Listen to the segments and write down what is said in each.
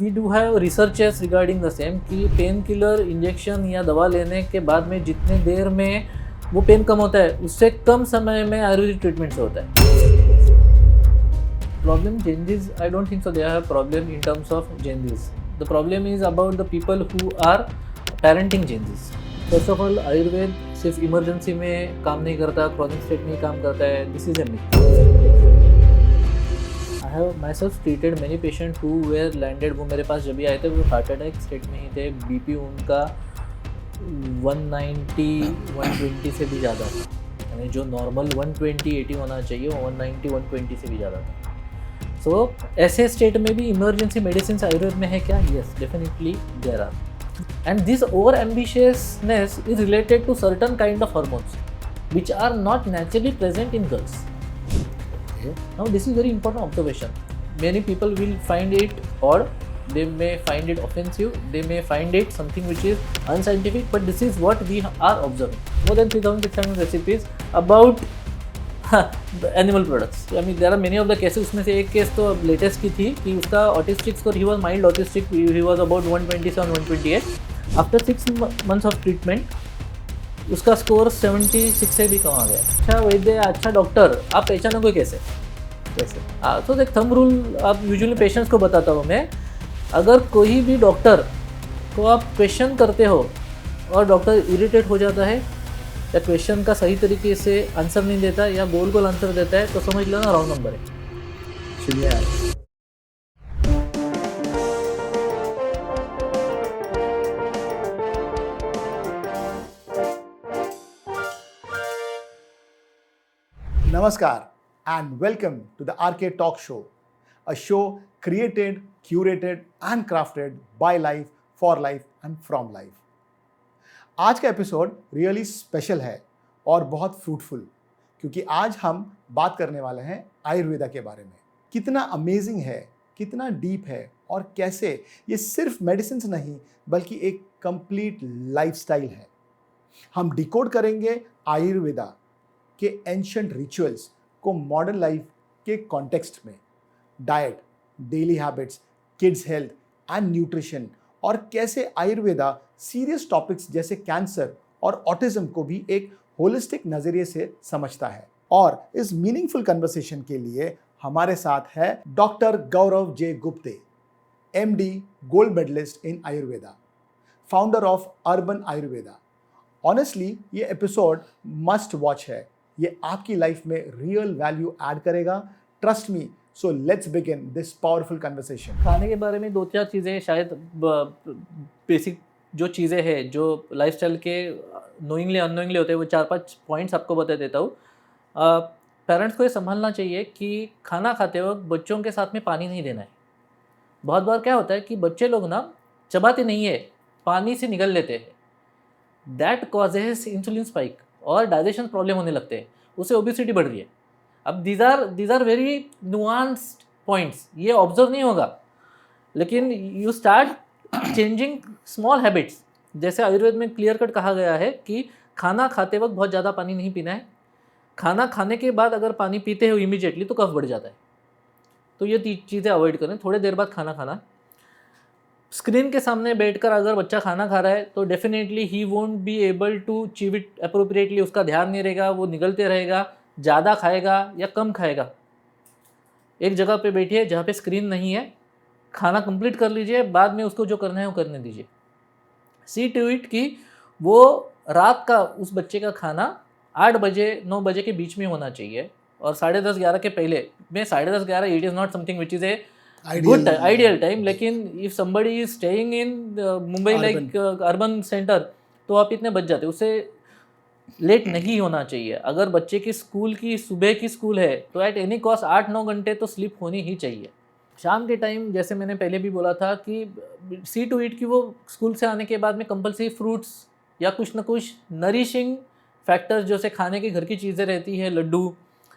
We do have researches regarding the same कि pain killer injection या दवा लेने के बाद में जितने देर में वो पेन कम होता है उससे कम समय में आयुर्वेदिक ट्रीटमेंट से होता है. Problem changes, I don't think so they have problem in terms of changes. The problem is about the people who are parenting changes. First of all, Ayurveda सिर्फ इमरजेंसी में काम नहीं करता, क्रॉनिक स्टेट में ही काम करता है. This is a myth. I have myself treated many patients who were landed, वो मेरे पास जब भी आए थे वो हार्ट अटैक स्टेट में ही थे. बीपी उनका 190 120 से भी ज़्यादा था, यानी जो नॉर्मल 120-80 होना चाहिए वो 190 120 से भी ज़्यादा था. सो ऐसे स्टेट में भी इमरजेंसी मेडिसिन आयुर्वेद में है क्या? Yes, definitely there are. And this over ambitiousness is related to certain kind of hormones which are not naturally present in girls. Okay. Now this is very important observation. Many people will find it odd, they may find it offensive, they may find it something which is unscientific, but this is what we are observing. More than 3600 recipes about animal products. I mean there are many of the cases. उसमें से एक case तो latest की थी कि उसका autistic score, he was mild autistic, he was about 127 128. After 6 months of treatment उसका score 76 से भी कम आ गया. अच्छा वैद्य, अच्छा डॉक्टर, आप पहचानोगे कैसे? तो एक थंब रूल आप यूजुअली पेशेंट्स को बताता हूँ मैं. अगर कोई भी डॉक्टर को आप क्वेश्चन करते हो और डॉक्टर इरिटेट हो जाता है या क्वेश्चन का सही तरीके से आंसर नहीं देता या गोल गोल आंसर देता है तो समझ लो ना रॉन्ग नंबर है. शुक्रिया. Namaskar and welcome to the RK Talk Show, a show created, curated and crafted by life, for life and from life. आज का एपिसोड रियली स्पेशल है और बहुत फ्रूटफुल, क्योंकि आज हम बात करने वाले हैं आयुर्वेदा के बारे में. कितना अमेजिंग है, कितना डीप है और कैसे ये सिर्फ मेडिसिन नहीं बल्कि एक कंप्लीट लाइफस्टाइल है. हम डिकोड करेंगे आयुर्वेदा के एंशिएंट रिचुअल्स को मॉडर्न लाइफ के कॉन्टेक्स्ट में. Diet, daily habits, kids health and nutrition, और कैसे आयुर्वेदा सीरियस टॉपिक्स जैसे कैंसर और ऑटिज्म को भी एक होलिस्टिक नज़रिए से समझता है. और इस मीनिंगफुल कन्वर्सेशन के लिए हमारे साथ है doctor Gaurav J Gupte, MD, gold medalist in Ayurveda, founder of Urban Ayurveda. Honestly ये एपिसोड मस्ट वॉच है. ये आपकी लाइफ में रियल वैल्यू ऐड करेगा, trust me. So let's begin this powerful conversation. खाने के बारे में 2-4 चीज़ें शायद बेसिक जो चीज़ें हैं जो लाइफस्टाइल के नोइंगली अननोइंगली होते हैं, वो 4-5 पॉइंट्स आपको बता देता हूँ. पेरेंट्स को ये संभालना चाहिए कि खाना खाते वक्त बच्चों के साथ में पानी नहीं देना है. बहुत बार क्या होता है कि बच्चे लोग ना चबाते नहीं है, पानी से निगल लेते हैं. दैट कॉजेज इंसुलिन स्पाइक और डाइजेशन प्रॉब्लम होने लगते हैं, उससे ओबेसिटी बढ़ रही है. अब these are very nuanced points, ये ऑब्जर्व नहीं होगा, लेकिन you start changing small habits. जैसे आयुर्वेद में क्लियर कट कहा गया है कि खाना खाते वक्त बहुत ज़्यादा पानी नहीं पीना है. खाना खाने के बाद अगर पानी पीते हो इमीडिएटली तो कफ बढ़ जाता है. तो ये चीज़ें अवॉइड करें. थोड़े देर बाद खाना खाना. स्क्रीन के सामने बैठकर अगर बच्चा खाना खा रहा है तो definitely he won't be able to achieve it appropriately. उसका ध्यान नहीं रहेगा, वो निगलते रहेगा, ज़्यादा खाएगा या कम खाएगा. एक जगह पे बैठिए जहाँ पे स्क्रीन नहीं है, खाना कंप्लीट कर लीजिए, बाद में उसको जो करना है वो करने दीजिए. सी टू इट कि वो रात का उस बच्चे का खाना 8 बजे 9 बजे के बीच में होना चाहिए और 10:30-11 के पहले में. 10:30-11 it is not something which is a good ideal time. लेकिन if somebody is staying in Mumbai like urban centre तो आप इतने बच जाते. उससे लेट नहीं होना चाहिए. अगर बच्चे की स्कूल की सुबह की स्कूल है तो एट एनी कॉस्ट 8-9 घंटे तो स्लीप होनी ही चाहिए. शाम के टाइम जैसे मैंने पहले भी बोला था कि सी टू इट कि वो स्कूल से आने के बाद में कंपल्सरी फ्रूट्स या कुछ ना कुछ नरिशिंग फैक्टर्स जैसे खाने के घर की चीज़ें रहती है, लड्डू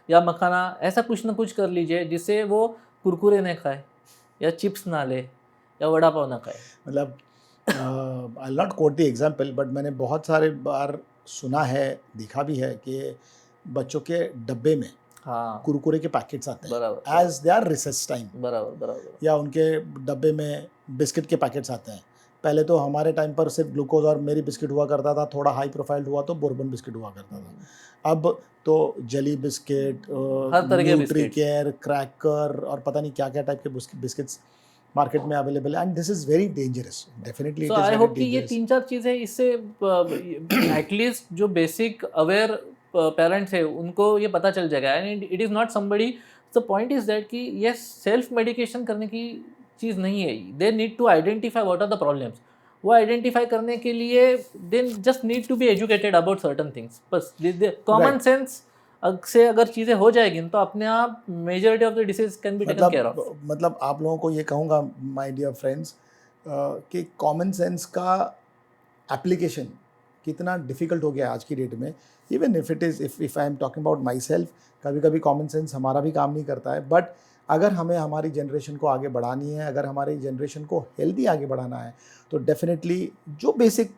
या मखाना, ऐसा कुछ ना कुछ कर लीजिए जिससे वो कुरकुरे न खाए या चिप्स ना ले या वड़ा पाव ना खाए. मतलब I will not quote the example, but मैंने बहुत सारे बार सुना है, देखा भी है कि बच्चों के डब्बे में हाँ कुरकुरे के पैकेट्स आते हैं बराबर as they are recess time, बराबर बराबर. या उनके डब्बे में बिस्किट के पैकेट्स आते हैं। पहले तो हमारे टाइम पर सिर्फ ग्लूकोज और मेरी बिस्किट हुआ करता था, थोड़ा हाई प्रोफाइल हुआ तो बोर्बन बिस्किट हुआ करता था। अब तो जेली बिस्किट, हर तरह के न्यूट्री बिस्किट्स। केयर, क्रैकर और पता नहीं क्या क्या टाइप के बिस्किट्स मार्केट में अवेलेबल है, and this is very dangerous, definitely so it is I very hope कि ये डेंजरस। 3-4 चीज़ें इससे एटलीस्ट जो बेसिक अवेयर पेरेंट्स है उनको ये पता चल जाएगा। And it is not somebody, the point is that कि ये सेल्फ मेडिकेशन करने की चीज़ नहीं है। They need to identify what are the problems. वो आइडेंटिफाई करने के लिए they just need to be educated about certain things. बस कॉमन Right. सेंस से अगर चीज़ें हो जाएगी तो अपने आप majority of the disease can be taken care of. मतलब आप लोगों को ये कहूँगा माय डियर फ्रेंड्स कि कॉमन सेंस का एप्लीकेशन कितना डिफिकल्ट हो गया है आज की डेट में। Even if I am talking about my self, कभी कभी कॉमन सेंस हमारा भी काम नहीं करता है, बट अगर हमें हमारी जनरेशन को आगे बढ़ानी है, अगर हमारी जनरेशन को हेल्दी आगे बढ़ाना है, तो डेफिनेटली जो बेसिक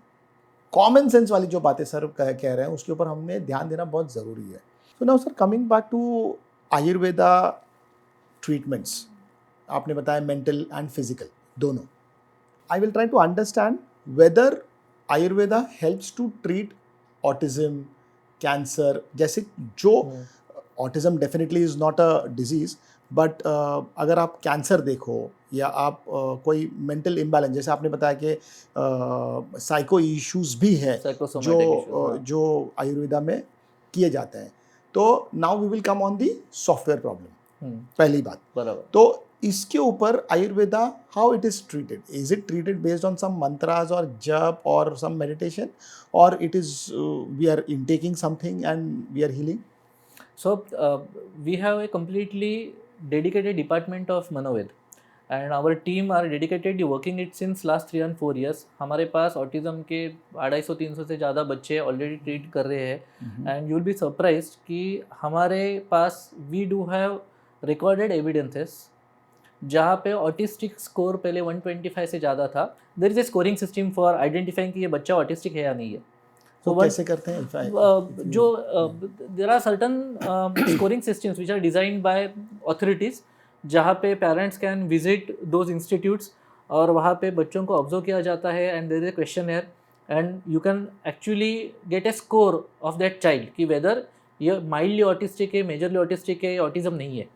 कॉमन सेंस वाली जो बातें सर कह रहे हैं उसके ऊपर हमें ध्यान देना बहुत ज़रूरी है। So now sir, coming back to Ayurveda treatments, आपने बताया मेंटल एंड फिजिकल दोनों। I will try to understand whether Ayurveda helps to treat autism, cancer, जैसे जो autism definitely is not a disease, but अगर आप कैंसर देखो या आप कोई मेंटल इम्बैलेंस, जैसे आपने बताया कि साइको इश्यूज भी है साइकोसोमैटिक इश्यूज। जो आयुर्वेदा में किए जाते हैं। तो now we will come on the software problem, पहली बात। बराबर। तो इसके ऊपर Ayurveda how it is treated? Is it treated based on some mantras और जप और सम मेडिटेशन, और it is we are intaking something and we are healing? So we have a completely dedicated department of Manoved, and our team are dedicatedly working it since last 3 and 4 years. हमारे पास autism के 250-300 से ज़्यादा बच्चे already treat कर रहे हैं। And you will be surprised कि हमारे पास we do have recorded evidences जहाँ पे ऑटिस्टिक स्कोर पहले 125 से ज़्यादा था। There is a scoring system for identifying कि ये बच्चा ऑटिस्टिक है या नहीं है। तो So कैसे करते हैं? जो there are certain scoring systems which are designed by authorities, जहाँ पे parents can visit those institutes और वहाँ पे बच्चों को ऑब्जर्व किया जाता है। And there is a questionnaire and you can actually get a score of that child कि वेदर ये माइल्डली ऑटिस्टिक है, मेजरली ऑटिस्टिक है, ऑटिज्म नहीं है।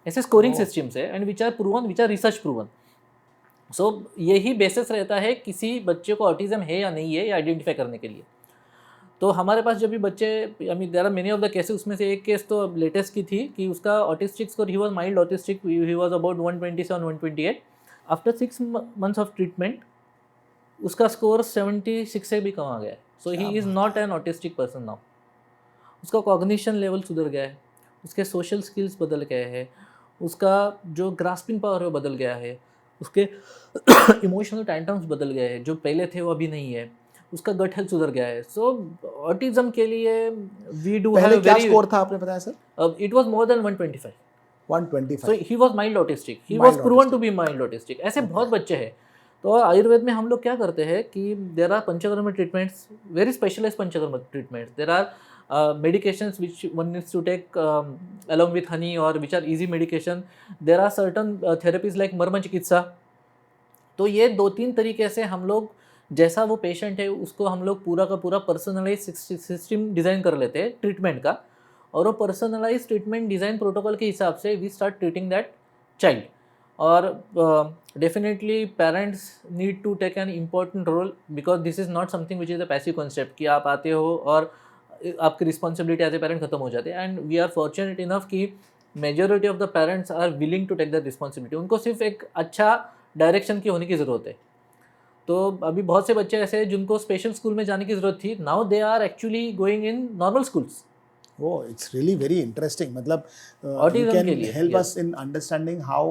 ऐसे स्कोरिंग सिस्टम्स है and which are proven, which are research proven. सो यही basis रहता है किसी बच्चे को ऑटिज्म है या नहीं है ये आइडेंटिफाई करने के लिए। तो हमारे पास जब भी बच्चे, I mean there are many of the cases, उसमें से एक केस तो लेटेस्ट की थी कि उसका autistic score, he was mild autistic, he was about 127 128। After 6 months of treatment उसका स्कोर 76 से भी कम आ गया है। So he is not an autistic person now. उसका कॉग्निशन लेवल सुधर गया है, उसके सोशल स्किल्स बदल गए हैं, उसका जो ग्रास्पिंग पावर है वो बदल गया है, उसके इमोशनल टैंट्रम्स बदल गए हैं, जो पहले थे वो अभी नहीं है, उसका गट हेल्थ सुधर गया है। सो ऑटिज्म के लिए वी डू पहले हैव क्या वेरी, स्कोर था आपने बताया sir? It was more than 125। 125। So he was mild autistic, he Mild was proven to be mild autistic. ऐसे बहुत बच्चे हैं। तो आयुर्वेद में हम लोग क्या करते हैं कि there are Panchakarma treatments, very specialise Panchakarma treatments. There are medications which one needs to take along with honey or which are easy medication. There are certain therapies like मर्म चिकित्सा। तो ये 2-3 तरीके से हम लोग, जैसा वो पेशेंट है उसको हम लोग पूरा का पूरा पर्सनलाइज सिस्टम डिज़ाइन कर लेते हैं ट्रीटमेंट का, और वो पर्सनलाइज ट्रीटमेंट डिज़ाइन प्रोटोकॉल के हिसाब से we start treating that child. और definitely parents need to take an important role, because this is not something which is a passive concept कि आप आते हो और आपकी रिस्पॉन्सिबिलिटी एज ए पेरेंट खत्म हो जाती है। And we are fortunate enough कि majority of the parents are willing to take that responsibility. उनको सिर्फ एक अच्छा डायरेक्शन की होने की ज़रूरत है। तो अभी बहुत से बच्चे ऐसे हैं जिनको स्पेशल स्कूल में जाने की ज़रूरत थी, now they are actually going in normal schools. Oh, it's really very interesting. मतलब you Autism can के लिए, help yes. us in understanding how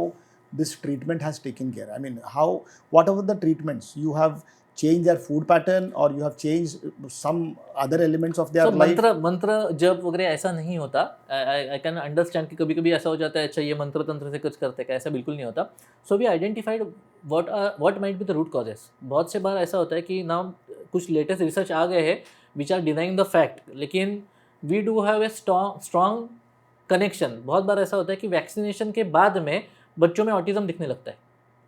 this treatment has taken care. I mean, how whatever the treatments you have changed their food pattern or you have changed some other elements of their So life. मंत्र जप वगैरह ऐसा नहीं होता। I can understand कि कभी कभी ऐसा हो जाता है, अच्छा ये मंत्र तंत्र से कुछ करते हैं, ऐसा बिल्कुल नहीं होता। So we identified what might be the root causes. बहुत से बार ऐसा होता है कि ना कुछ लेटेस्ट रिसर्च आ गए हैं which are denying the fact, लेकिन we do have a strong connection. बहुत बार ऐसा होता है कि वैक्सीनेशन के बाद में बच्चों में ऑटिज्म दिखने लगता है।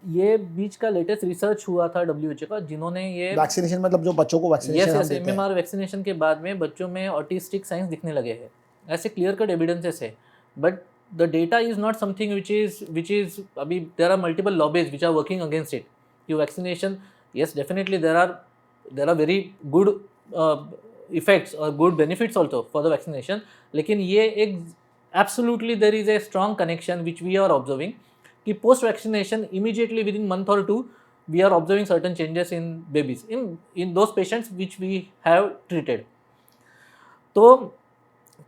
ये बीच का लेटेस्ट रिसर्च हुआ था WHO का, जिन्होंने ये वैक्सीनेशन मतलब जो बच्चों को वैक्सीनेशन हम देते हैं, MMR वैक्सीनेशन के बाद में बच्चों में ऑटिस्टिक साइंस दिखने लगे हैं, ऐसे क्लियर कट एविडेंसेस है. But the data is not something which is अभी there are multiple lobbies which are working against it. कि vaccination, yes, definitely there are very good effects or good benefits also for the vaccination. लेकिन ये एक absolutely there is a strong connection which we are observing कि post vaccination immediately within month or two we are observing certain changes in babies in those patients which we have treated. तो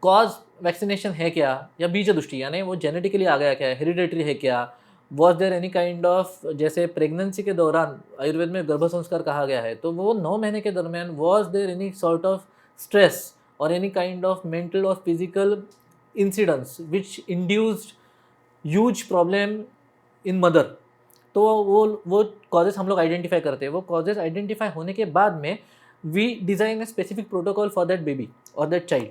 cause vaccination है क्या, या बीज दृष्टि यानी वो genetically आ गया क्या, हेरिडेटरी है क्या, was there any kind of, जैसे प्रेगनेंसी के दौरान आयुर्वेद में गर्भ संस्कार कहा गया है, तो वो 9 महीने के दरमियान was there any sort of stress और एनी काइंड ऑफ मेंटल और physical incidents which induced huge problem in mother. तो वो कॉजेज हम लोग आइडेंटिफाई करते हैं. वो कॉजेज आइडेंटिफाई होने के बाद में we design a specific protocol for that baby और दैट चाइल्ड,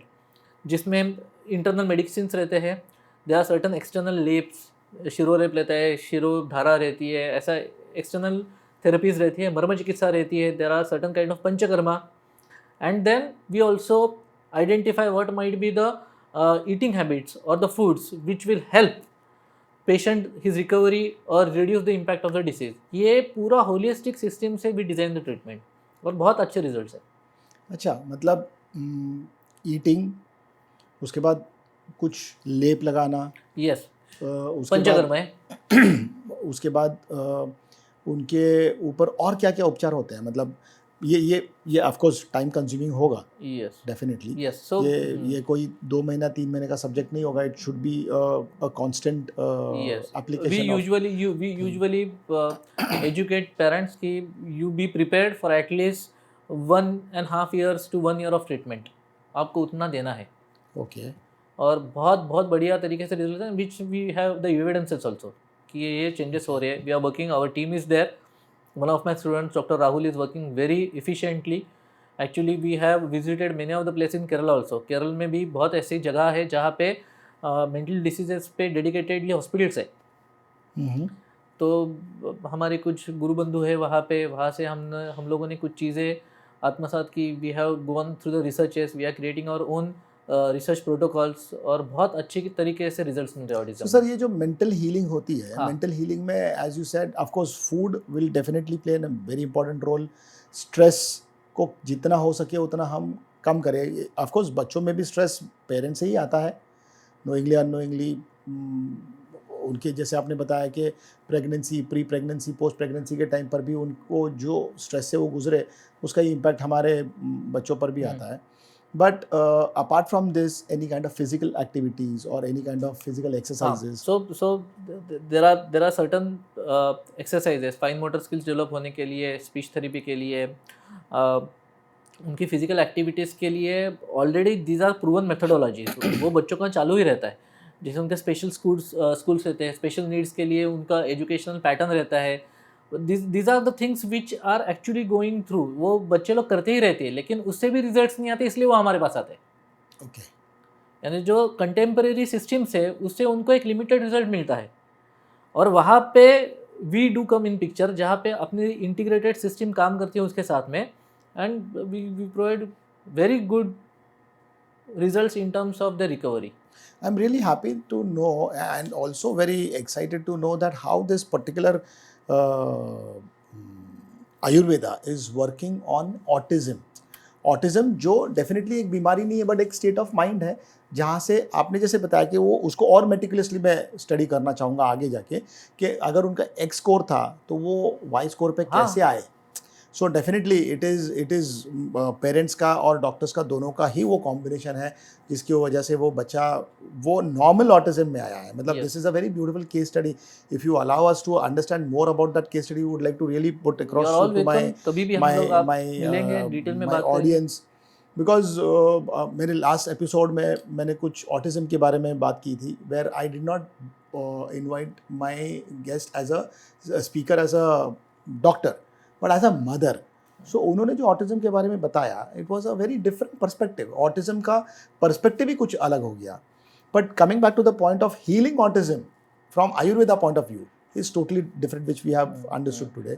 जिसमें इंटरनल मेडिसिन रहते हैं, they are certain external leps, शिरोलेप लेता है, शिरो धारा रहती है, ऐसा एक्सटर्नल थेरेपीज रहती है, मर्म चिकित्सा रहती है, there are certain kind of panchakarma. And then we also identify what might be the eating habits और the foods which will help patient his recovery और reduce the impact of the disease. ये पूरा होलिस्टिक सिस्टम से भी design the treatment और बहुत अच्छे results है. अच्छा, मतलब ईटिंग, उसके बाद कुछ लेप लगाना, यस, उसके पंचकर्मा है. बाद उसके बाद उनके ऊपर और क्या क्या उपचार होते हैं? मतलब ये ऑफ कोर्स टाइम कंज्यूमिंग होगा, यस डेफिनेटली. यस. सो ये कोई 2 महीना 3 महीने का सब्जेक्ट नहीं होगा. It should be a constant yes, application. we usually educate parents कि you be prepared for at least 1.5 years to 1 year of treatment. आपको उतना देना है. ओके. और बहुत बहुत बढ़िया तरीके से रिजल्ट है, which we have the evidences also कि ये चेंजेस हो रहे हैं. We are working, our team is there. One of my students doctor Rahul is working very efficiently. Actually we have visited many of the place in Kerala also. Kerala में भी बहुत ऐसी जगह है जहाँ पे मेंटल डिसीजेस पे डेडिकेटेडली हॉस्पिटल्स है. तो हमारे कुछ गुरु बंधु है वहाँ पे, वहाँ से हम लोगों ने कुछ चीज़ें आत्मसात की. We have gone through the researches, we are creating our own research protocols और बहुत अच्छे तरीके से रिजल्ट्स मिल रहे हैं ऑटिज्म. सर, ये जो मेंटल हीलिंग होती है, हाँ. मेंटल हीलिंग में as you said, of course food will definitely play an very important role. Stress को जितना हो सके उतना हम कम करें. ऑफ कोर्स बच्चों में भी स्ट्रेस पेरेंट्स से ही आता है, नोइंगली अननोइंगली. उनके जैसे आपने बताया कि pregnancy, pre pregnancy, post pregnancy के टाइम पर भी उनको जो स्ट्रेस से वो गुजरे, उसका ही इम्पैक्ट हमारे बच्चों पर भी आता है. But apart from this, any kind of physical activities or any kind of physical exercises? So there are certain exercises, fine motor skills develop होने के लिए, speech therapy के लिए, उनकी फिजिकल एक्टिविटीज़ के लिए already these are proven methodologies. वो बच्चों का चालू ही रहता है. जैसे उनके स्पेशल स्कूल्स रहते हैं, स्पेशल नीड्स के लिए उनका एजुकेशनल पैटर्न रहता है. these are the things which are actually going through. वो बच्चे लोग करते ही रहते हैं, लेकिन उससे भी रिजल्ट्स नहीं आते, इसलिए वो हमारे पास आते हैं. ओके. यानी जो कंटेम्प्रेरी सिस्टम्स है उससे उनको एक लिमिटेड रिजल्ट मिलता है, और वहाँ पे we do come in picture, जहाँ पे अपनी इंटीग्रेटेड सिस्टम काम करती है उसके साथ में, and we provide very good results in terms of the recovery. I'm really happy to know and also very excited to know that how this particular Ayurveda is working on autism. Autism जो definitely एक बीमारी नहीं है, but एक state of mind है, जहाँ से आपने जैसे बताया कि वो उसको और मेटिकुलसली मैं स्टडी करना चाहूँगा आगे जाके कि अगर उनका एक्स स्कोर था तो वो वाई स्कोर पे कैसे आए. So definitely it is parents का और डॉक्टर्स का दोनों का ही वो कॉम्बिनेशन है जिसकी वजह से वो बच्चा वो नॉर्मल ऑटिज्म में आया है. मतलब this is a very beautiful case study. If you allow us to understand more about that case study, would like to really put across to my audience, because मेरे लास्ट एपिसोड में मैंने कुछ autism के बारे में बात की थी, where I did not invite my guest as a speaker, as a doctor, but as a mother. So उन्होंने जो ऑटिज्म के बारे में बताया, it was a very different perspective. Autism का पर्सपेक्टिव ही कुछ अलग हो गया. But coming back to the point of healing autism from Ayurveda point of view is totally different, which we have understood today.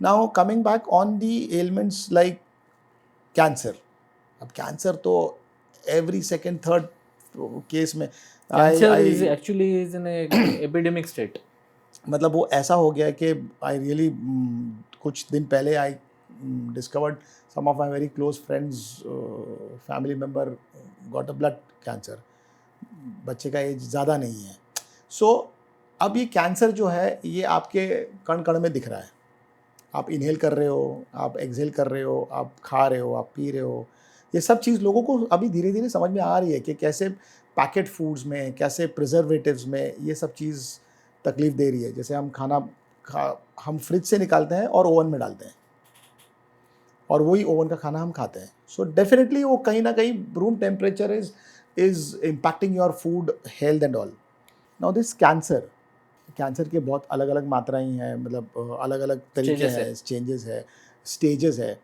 Now coming back on the ailments like cancer. अब cancer तो every second third case में Cancer is actually is in a epidemic state. मतलब वो ऐसा हो गया कि I really कुछ दिन पहले I discovered some of my very close friends family member got a blood cancer. बच्चे का एज ज़्यादा नहीं है. सो अब ये कैंसर जो है ये आपके कण कण में दिख रहा है. आप इनहेल कर रहे हो, आप एक्सहेल कर रहे हो, आप खा रहे हो, आप पी रहे हो. ये सब चीज़ लोगों को अभी धीरे धीरे समझ में आ रही है कि कैसे पैकेट फूड्स में, कैसे प्रिजर्वेटिव्स में ये सब चीज़ तकलीफ दे रही है. जैसे हम हम फ्रिज से निकालते हैं और ओवन में डालते हैं और वही ओवन का खाना हम खाते हैं. सो डेफिनेटली वो कहीं ना कहीं room temperature is impacting your food health and all. Now this cancer के बहुत अलग अलग मात्राएं हैं, मतलब अलग अलग तरीके हैं, चेंजेस है, स्टेजेस है.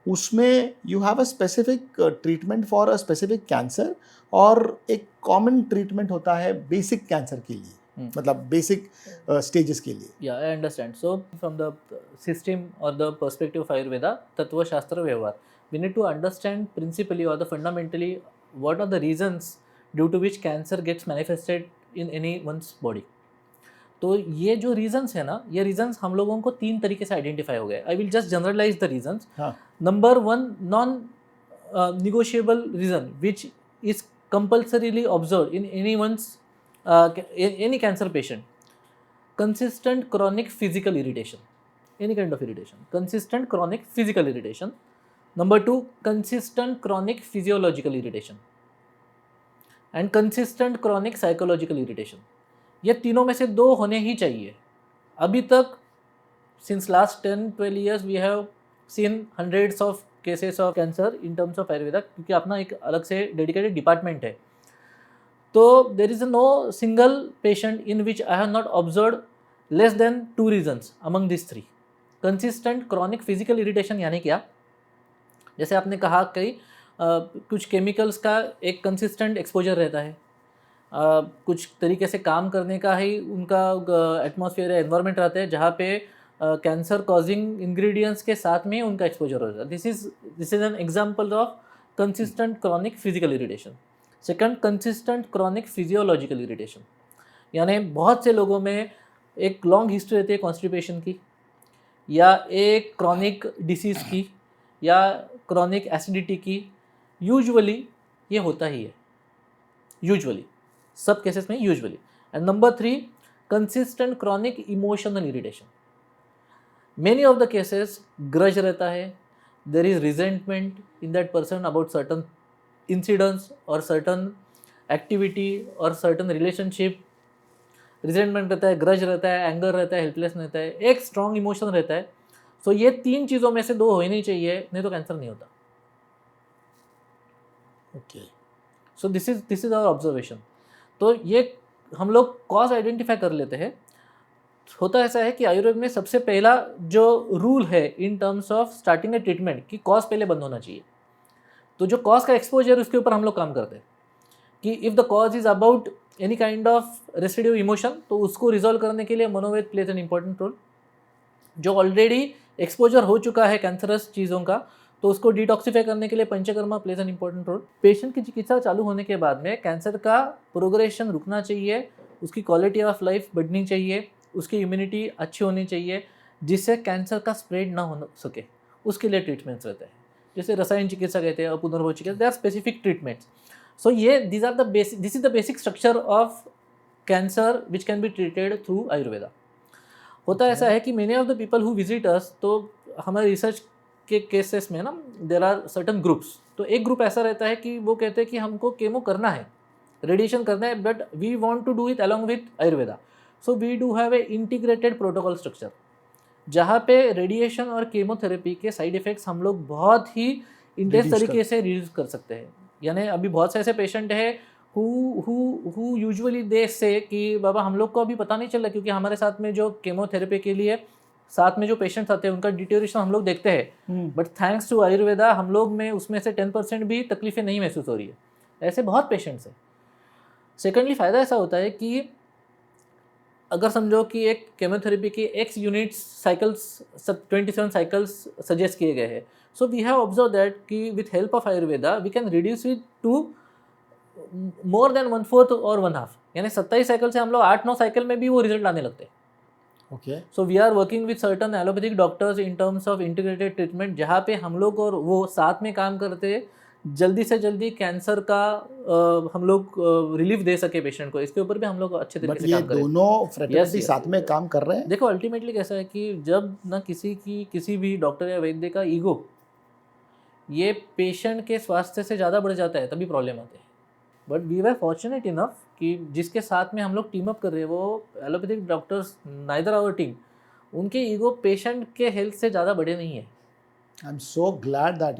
उसमें you have a specific treatment for a specific cancer और एक कॉमन ट्रीटमेंट होता है बेसिक कैंसर के लिए, मतलब बेसिक स्टेजेस के लिए. Yeah, I understand. So from the system or the perspective of Ayurveda, Tattva Shastra Vyavhar, we need to understand principally or the fundamentally what are the reasons due to which cancer gets manifested in anyone's body. तो ये जो reasons है ना, ये reasons हम लोगों को 3 तरीके से आइडेंटिफाई हो गए. I will just generalise the reasons. Number 1, non negotiable reason which is compulsorily observed in anyone's any cancer patient: consistent chronic physical irritation, any kind of irritation, consistent chronic physical irritation. Number 2, consistent chronic physiological irritation and consistent chronic psychological irritation. ये तीनों में से 2 होने ही चाहिए. अभी तक since last 10-12 years we have seen hundreds of cases of cancer in terms of Ayurveda, क्योंकि अपना एक अलग से dedicated department है. तो there is no single patient in which I have not observed less than 2 reasons among these 3. Consistent chronic physical irritation यानी क्या? जैसे आपने कहा कि कुछ केमिकल्स का एक कंसिस्टेंट एक्सपोजर रहता है, कुछ तरीके से काम करने का ही उनका एटमॉस्फेयर या एनवायरनमेंट रहता है जहाँ पे कैंसर कॉजिंग इंग्रेडिएंट्स के साथ में उनका एक्सपोजर होता है. This is an example of consistent chronic physical irritation. Second, consistent chronic physiological irritation, यानी बहुत से लोगों में एक लॉन्ग हिस्ट्री रहती है कॉन्स्टिपेशन की, या एक क्रॉनिक डिसीज़ की, या क्रॉनिक एसिडिटी की. यूजुअली ये होता ही है, यूजुअली सब केसेस में usually. And number 3, consistent chronic emotional irritation. Many of the cases grudge रहता है, there is resentment in that person about certain incidents और सर्टन एक्टिविटी और सर्टन रिलेशनशिप. रिजेंटमेंट रहता है, ग्रज रहता है, एंगर रहता है, हेल्पलेस रहता है, एक स्ट्रॉन्ग इमोशन रहता है. सो ये 3 चीज़ों में से 2 होनी चाहिए, नहीं तो कैंसर नहीं होता. Okay, so this is our observation. तो ये हम लोग कॉज आइडेंटिफाई कर लेते हैं. होता ऐसा है कि आयुर्वेद में सबसे पहला जो रूल है इन terms of starting A treatment कि कॉज पहले बंद होना चाहिए. तो जो कॉज का एक्सपोजर उसके ऊपर हम लोग काम करते हैं कि if the cause is about any kind of recidive emotion, तो उसको रिजॉल्व करने के लिए Manoved plays an important role. जो ऑलरेडी एक्सपोजर हो चुका है कैंसरस चीज़ों का, तो उसको डिटॉक्सिफाई करने के लिए Panchakarma plays an important role. Patient की चिकित्सा चालू होने के बाद में कैंसर का प्रोग्रेशन रुकना चाहिए, उसकी क्वालिटी ऑफ लाइफ बढ़नी चाहिए, उसकी इम्यूनिटी अच्छी होनी चाहिए, जिससे कैंसर का स्प्रेड ना हो सके. उसके लिए ट्रीटमेंट्स रहते हैं, जैसे रसायन चिकित्सा कहते हैं, पुनर्भोज चिकित्सा, दे आर स्पेसिफिक ट्रीटमेंट्स. सो ये this is the basic structure of cancer which can be treated through Ayurveda. होता ऐसा है कि many of the people who visit us, तो हमारे रिसर्च के केसेस में ना देर आर सर्टन ग्रुप्स. तो एक ग्रुप ऐसा रहता है कि वो कहते हैं कि हमको केमो करना है, रेडिएशन करना है, but we want to do it along with Ayurveda. So we do have a integrated protocol structure, जहाँ पे रेडिएशन और केमोथेरेपी के साइड इफ़ेक्ट्स हम लोग बहुत ही इंटेंस तरीके से रिड्यूस कर सकते हैं. यानी अभी बहुत से ऐसे पेशेंट हैं हु यूजुअली दे से कि बाबा हम लोग को अभी पता नहीं चला, क्योंकि हमारे साथ में जो केमोथेरेपी के लिए साथ में जो पेशेंट्स आते हैं उनका डिटेरियोरेशन हम लोग देखते हैं, बट थैंक्स टू आयुर्वेदा हम लोग में उसमें से 10% भी तकलीफें नहीं महसूस हो रही है. ऐसे बहुत पेशेंट्स हैं. सेकेंडली फ़ायदा ऐसा होता है कि अगर समझो कि एक केमोथेरेपी की X units cycles 27 cycles suggest किए गए हैं, so we have observe that कि with help of Ayurveda we can reduce it to more than 1/4 और 1/2, यानी 27 साइकिल से हम लोग 8-9 साइकिल में भी वो रिजल्ट आने लगते हैं. Okay. So we are working with certain allopathic doctors in terms of integrated treatment, जहाँ पे हम लोग और वो साथ में काम करते हैं, जल्दी से जल्दी कैंसर का हम लोग रिलीफ दे सके पेशेंट को. इसके ऊपर भी हम लोग अच्छे तरीके बट से ये काम करें. दोनों फ्रेटर्निटी yes, साथ में काम कर रहे हैं. देखो अल्टीमेटली कैसा है कि जब ना किसी भी डॉक्टर या वैद्य का ईगो ये पेशेंट के स्वास्थ्य से ज़्यादा बढ़ जाता है, तभी प्रॉब्लम आते हैं. But we were fortunate enough कि जिसके साथ में हम लोग टीम अप कर रहे हैं वो allopathic doctors, neither our team, उनके ईगो पेशेंट के हेल्थ से ज़्यादा बड़े नहीं है. I am so glad that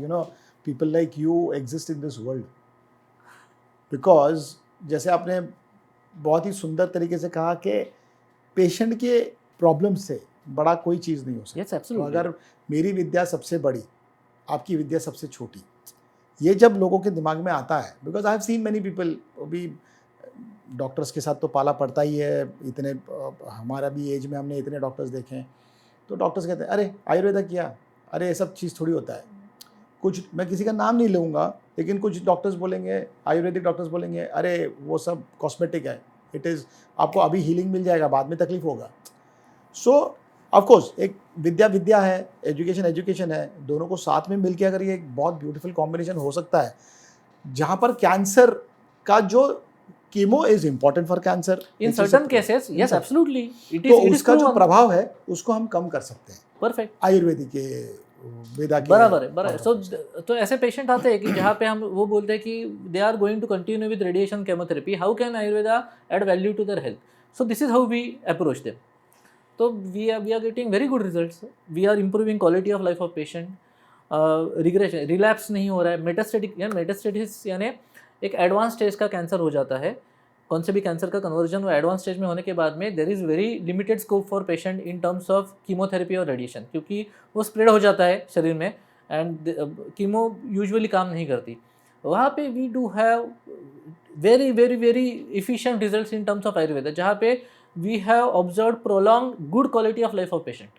people like you exist in this world, because जैसे आपने बहुत ही सुंदर तरीके से कहा कि पेशेंट के प्रॉब्लम से बड़ा कोई चीज़ नहीं हो सकती. Yes, तो absolutely. अगर मेरी विद्या सबसे बड़ी, आपकी विद्या सबसे छोटी, ये जब लोगों के दिमाग में आता है, because I have seen many people, अभी डॉक्टर्स के साथ तो पाला पड़ता ही है, इतने हमारा भी एज में हमने इतने डॉक्टर्स देखे हैं, तो डॉक्टर्स कहते हैं अरे आयुर्वेदा किया, अरे ये सब चीज़ थोड़ी होता है. कुछ, मैं किसी का नाम नहीं लूँगा, लेकिन कुछ डॉक्टर्स बोलेंगे, आयुर्वेदिक डॉक्टर्स बोलेंगे अरे वो सब कॉस्मेटिक है, इट इज़, आपको अभी हीलिंग मिल जाएगा, बाद में तकलीफ होगा. सो ऑफ कोर्स एक विद्या है, एजुकेशन है, दोनों को साथ में मिलकर अगर ये एक बहुत ब्यूटीफुल कॉम्बिनेशन हो सकता है, जहाँ पर कैंसर का जो chemo is important for cancer in certain cases, yes absolutely, it तो इज उसका जो प्रभाव है उसको हम कम कर सकते हैं परफेक्ट. आयुर्वेदिक के वेदा के. बराबर है. सो तो ऐसे पेशेंट आते हैं कि जहाँ पे हम वो बोलते हैं कि they are going to continue with radiation chemotherapy, how can Ayurveda add value to their health. So this is how we approach them. तो we are getting very good results. We are improving quality of life of patient. Regression, relapse नहीं हो रहा है. Metastasis यानी एक advance stage का cancer हो जाता है, कौन से भी कैंसर का कन्वर्जन वो एडवांस स्टेज में होने के बाद में there is very limited scope for patient in terms of chemotherapy और रेडिएशन, क्योंकि वो स्प्रेड हो जाता है शरीर में एंड कीमो यूजुअली काम नहीं करती. वहाँ पे we do have very very very efficient results in terms of Ayurveda, जहाँ पे we have observe prolong good quality of life of patient.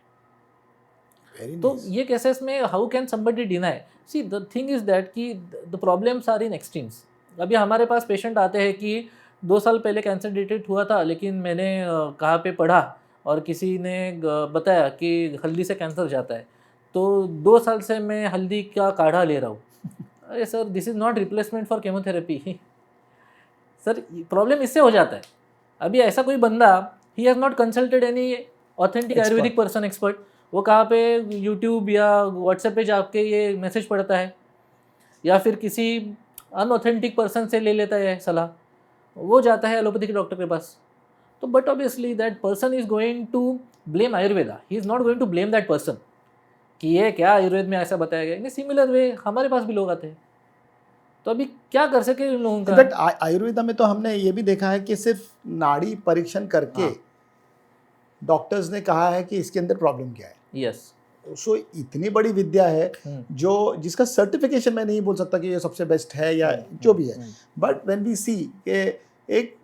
तो ये केसेस में how can somebody deny. See the thing is that कि the problems are in extremes. अभी हमारे पास patient आते हैं कि 2 साल पहले कैंसर डिटेक्ट हुआ था, लेकिन मैंने कहाँ पे पढ़ा और किसी ने बताया कि हल्दी से कैंसर जाता है, तो 2 साल से मैं हल्दी का काढ़ा ले रहा हूँ. अरे sir, this is not replacement for chemotherapy. Sir problem इससे हो जाता है. अभी ऐसा कोई बंदा, he has not consulted any authentic Ayurvedic person expert, वो कहाँ पे यूट्यूब या व्हाट्सएप पे जाके ये मैसेज पढ़ता है या फिर किसी अनऑथेंटिक पर्सन से ले लेता है सलाह, वो जाता है एलोपैथिक डॉक्टर के पास. तो but obviously that person is going to blame Ayurveda, he is not going to blame that person कि ये क्या आयुर्वेद में ऐसा बताया गया. इन सिमिलर वे हमारे पास भी लोग आते हैं. तो अभी क्या कर सके इन लोगों का. बट आयुर्वेदा में तो हमने ये भी देखा है कि सिर्फ नाड़ी परीक्षण करके डॉक्टर्स ने कहा है कि इसके अंदर प्रॉब्लम क्या है. यस. सो इतनी बड़ी विद्या है जो जिसका सर्टिफिकेशन मैं नहीं बोल सकता कि ये सबसे बेस्ट है या जो भी है, बट व्हेन वी सी कि एक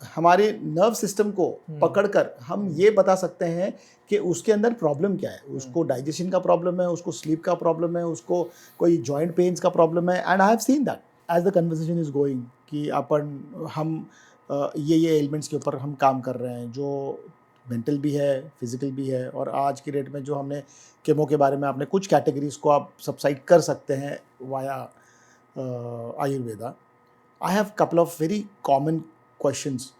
हमारे नर्व सिस्टम को पकड़कर हम ये बता सकते हैं कि उसके अंदर प्रॉब्लम क्या है. उसको डाइजेशन का प्रॉब्लम है, उसको स्लीप का प्रॉब्लम है, उसको कोई जॉइंट पेन्स का प्रॉब्लम है. And I have seen that as the conversation is going कि हम ये एलिमेंट्स के ऊपर हम काम कर रहे हैं, जो मेंटल भी है, फिजिकल भी है. और आज की डेट में जो हमने केमो के बारे में, आपने कुछ कैटेगरीज को आप सबसाइड कर सकते हैं via Ayurveda. I have couple of very common questions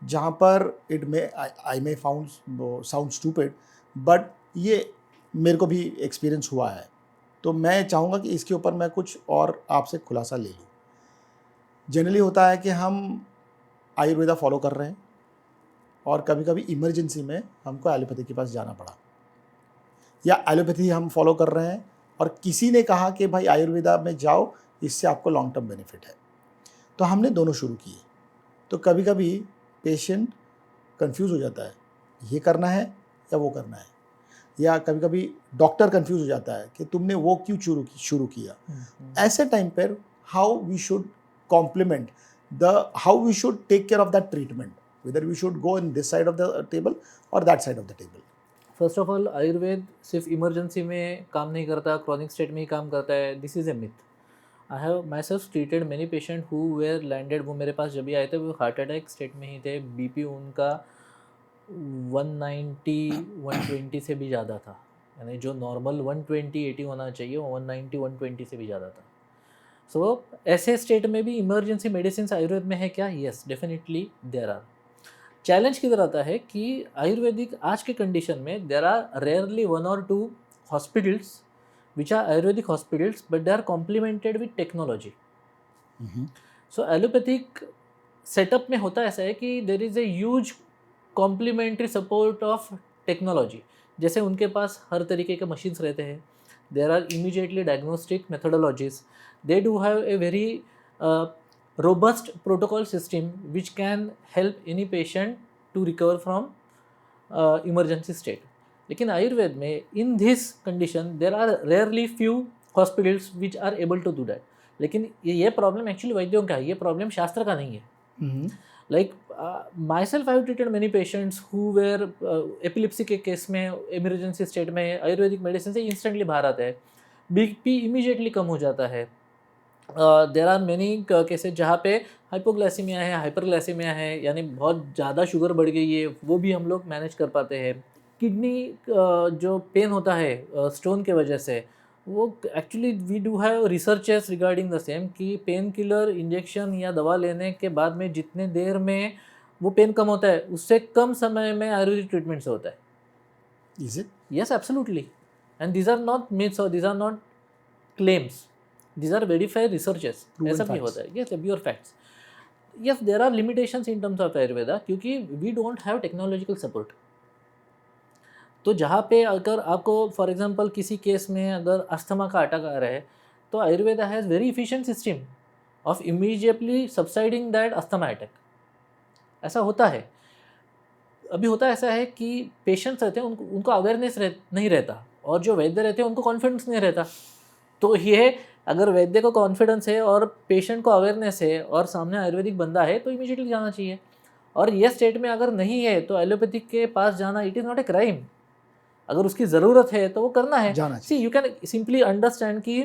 जहाँ पर it may I may sound stupid, but ये मेरे को भी एक्सपीरियंस हुआ है. तो मैं चाहूँगा कि इसके ऊपर मैं कुछ और आपसे खुलासा ले लूँ. जनरली होता है कि हम आयुर्वेदा फॉलो कर रहे हैं और कभी कभी इमरजेंसी में हमको एलोपैथी के पास जाना पड़ा, या एलोपैथी हम फॉलो कर रहे हैं और किसी ने कहा कि भाई आयुर्वेदा में जाओ, इससे आपको लॉन्ग टर्म बेनिफिट है. तो हमने दोनों शुरू किए. तो कभी कभी पेशेंट कंफ्यूज हो जाता है, ये करना है या वो करना है, या कभी कभी डॉक्टर कंफ्यूज हो जाता है कि तुमने वो क्यों शुरू किया. ऐसे टाइम पर how we should complement how we should take care of that treatment. whether we should go in this side of the table or that side of the table? First of all Ayurveda सिर्फ emergency में काम नहीं करता, chronic state में ही काम करता है. This is a myth. I have myself treated many patient who were landed. वो मेरे पास जब भी आए थे वो हार्ट अटैक स्टेट में ही थे. बीपी उनका 190 120 से भी ज़्यादा था. यानी जो नॉर्मल 120-80 होना चाहिए वो 190 120 से भी ज़्यादा था. सो ऐसे स्टेट में भी इमरजेंसी मेडिसिन आयुर्वेद में है क्या? Yes, definitely there are. Challenge किधर आता है कि आयुर्वेदिक आज के कंडीशन में there are rarely 1 or 2 hospitals which are Ayurvedic hospitals but they are complemented with technology. So allopathic setup में होता ऐसा है कि there is a huge complementary support of technology. जैसे उनके पास हर तरीके के मशीन्स रहते हैं. There are immediately diagnostic methodologies. They do have a very robust protocol system which can help any patient to recover from emergency state. लेकिन आयुर्वेद में in this condition there are rarely few hospitals which are able to do that. लेकिन ये problem actually वैद्यों का है, ये problem शास्त्र का नहीं है. Like myself I have treated many patients who were epilepsy के केस में इमरजेंसी स्टेट में आयुर्वेदिक मेडिसिन से इंस्टेंटली बाहर आता है. बीपी इमीडिएटली कम हो जाता है. देर आर मैनी केसेज जहाँ पे हाइपोग्लाइसीमिया है, हाइपरग्लाइसीमिया है, यानी बहुत ज़्यादा शुगर बढ़ गई है, वो भी हम लोग मैनेज कर पाते हैं. किडनी जो पेन होता है स्टोन के वजह से, वो actually we do have researches regarding the same कि पेन किलर इंजेक्शन या दवा लेने के बाद में जितने देर में वो पेन कम होता है उससे कम समय में आयुर्वेदिक ट्रीटमेंट से होता है. Is it? Yes, absolutely. And these are not myths or these are not claims. These are verified researches. ऐसा भी होता है. Yes, pure facts. Yes, there are limitations in terms of Ayurveda क्योंकि we don't have technological support. तो जहाँ पे अगर आपको फॉर एग्जांपल किसी केस में अगर अस्थमा का अटैक आ रहा है तो Ayurveda has very efficient system of immediately subsiding that asthma attack. ऐसा होता है. अभी होता ऐसा है कि पेशेंट्स रहते हैं उनको अवेयरनेस नहीं रहता और जो वैद्य रहते हैं उनको कॉन्फिडेंस नहीं रहता. तो ये अगर वैद्य को कॉन्फिडेंस है और पेशेंट को अवेयरनेस है और सामने आयुर्वेदिक बंदा है तो इमीडिएटली जाना चाहिए. और ये स्टेट में अगर नहीं है तो एलोपैथिक के पास जाना it is not a crime. अगर उसकी ज़रूरत है तो वो करना है. सी यू कैन सिंपली अंडरस्टैंड कि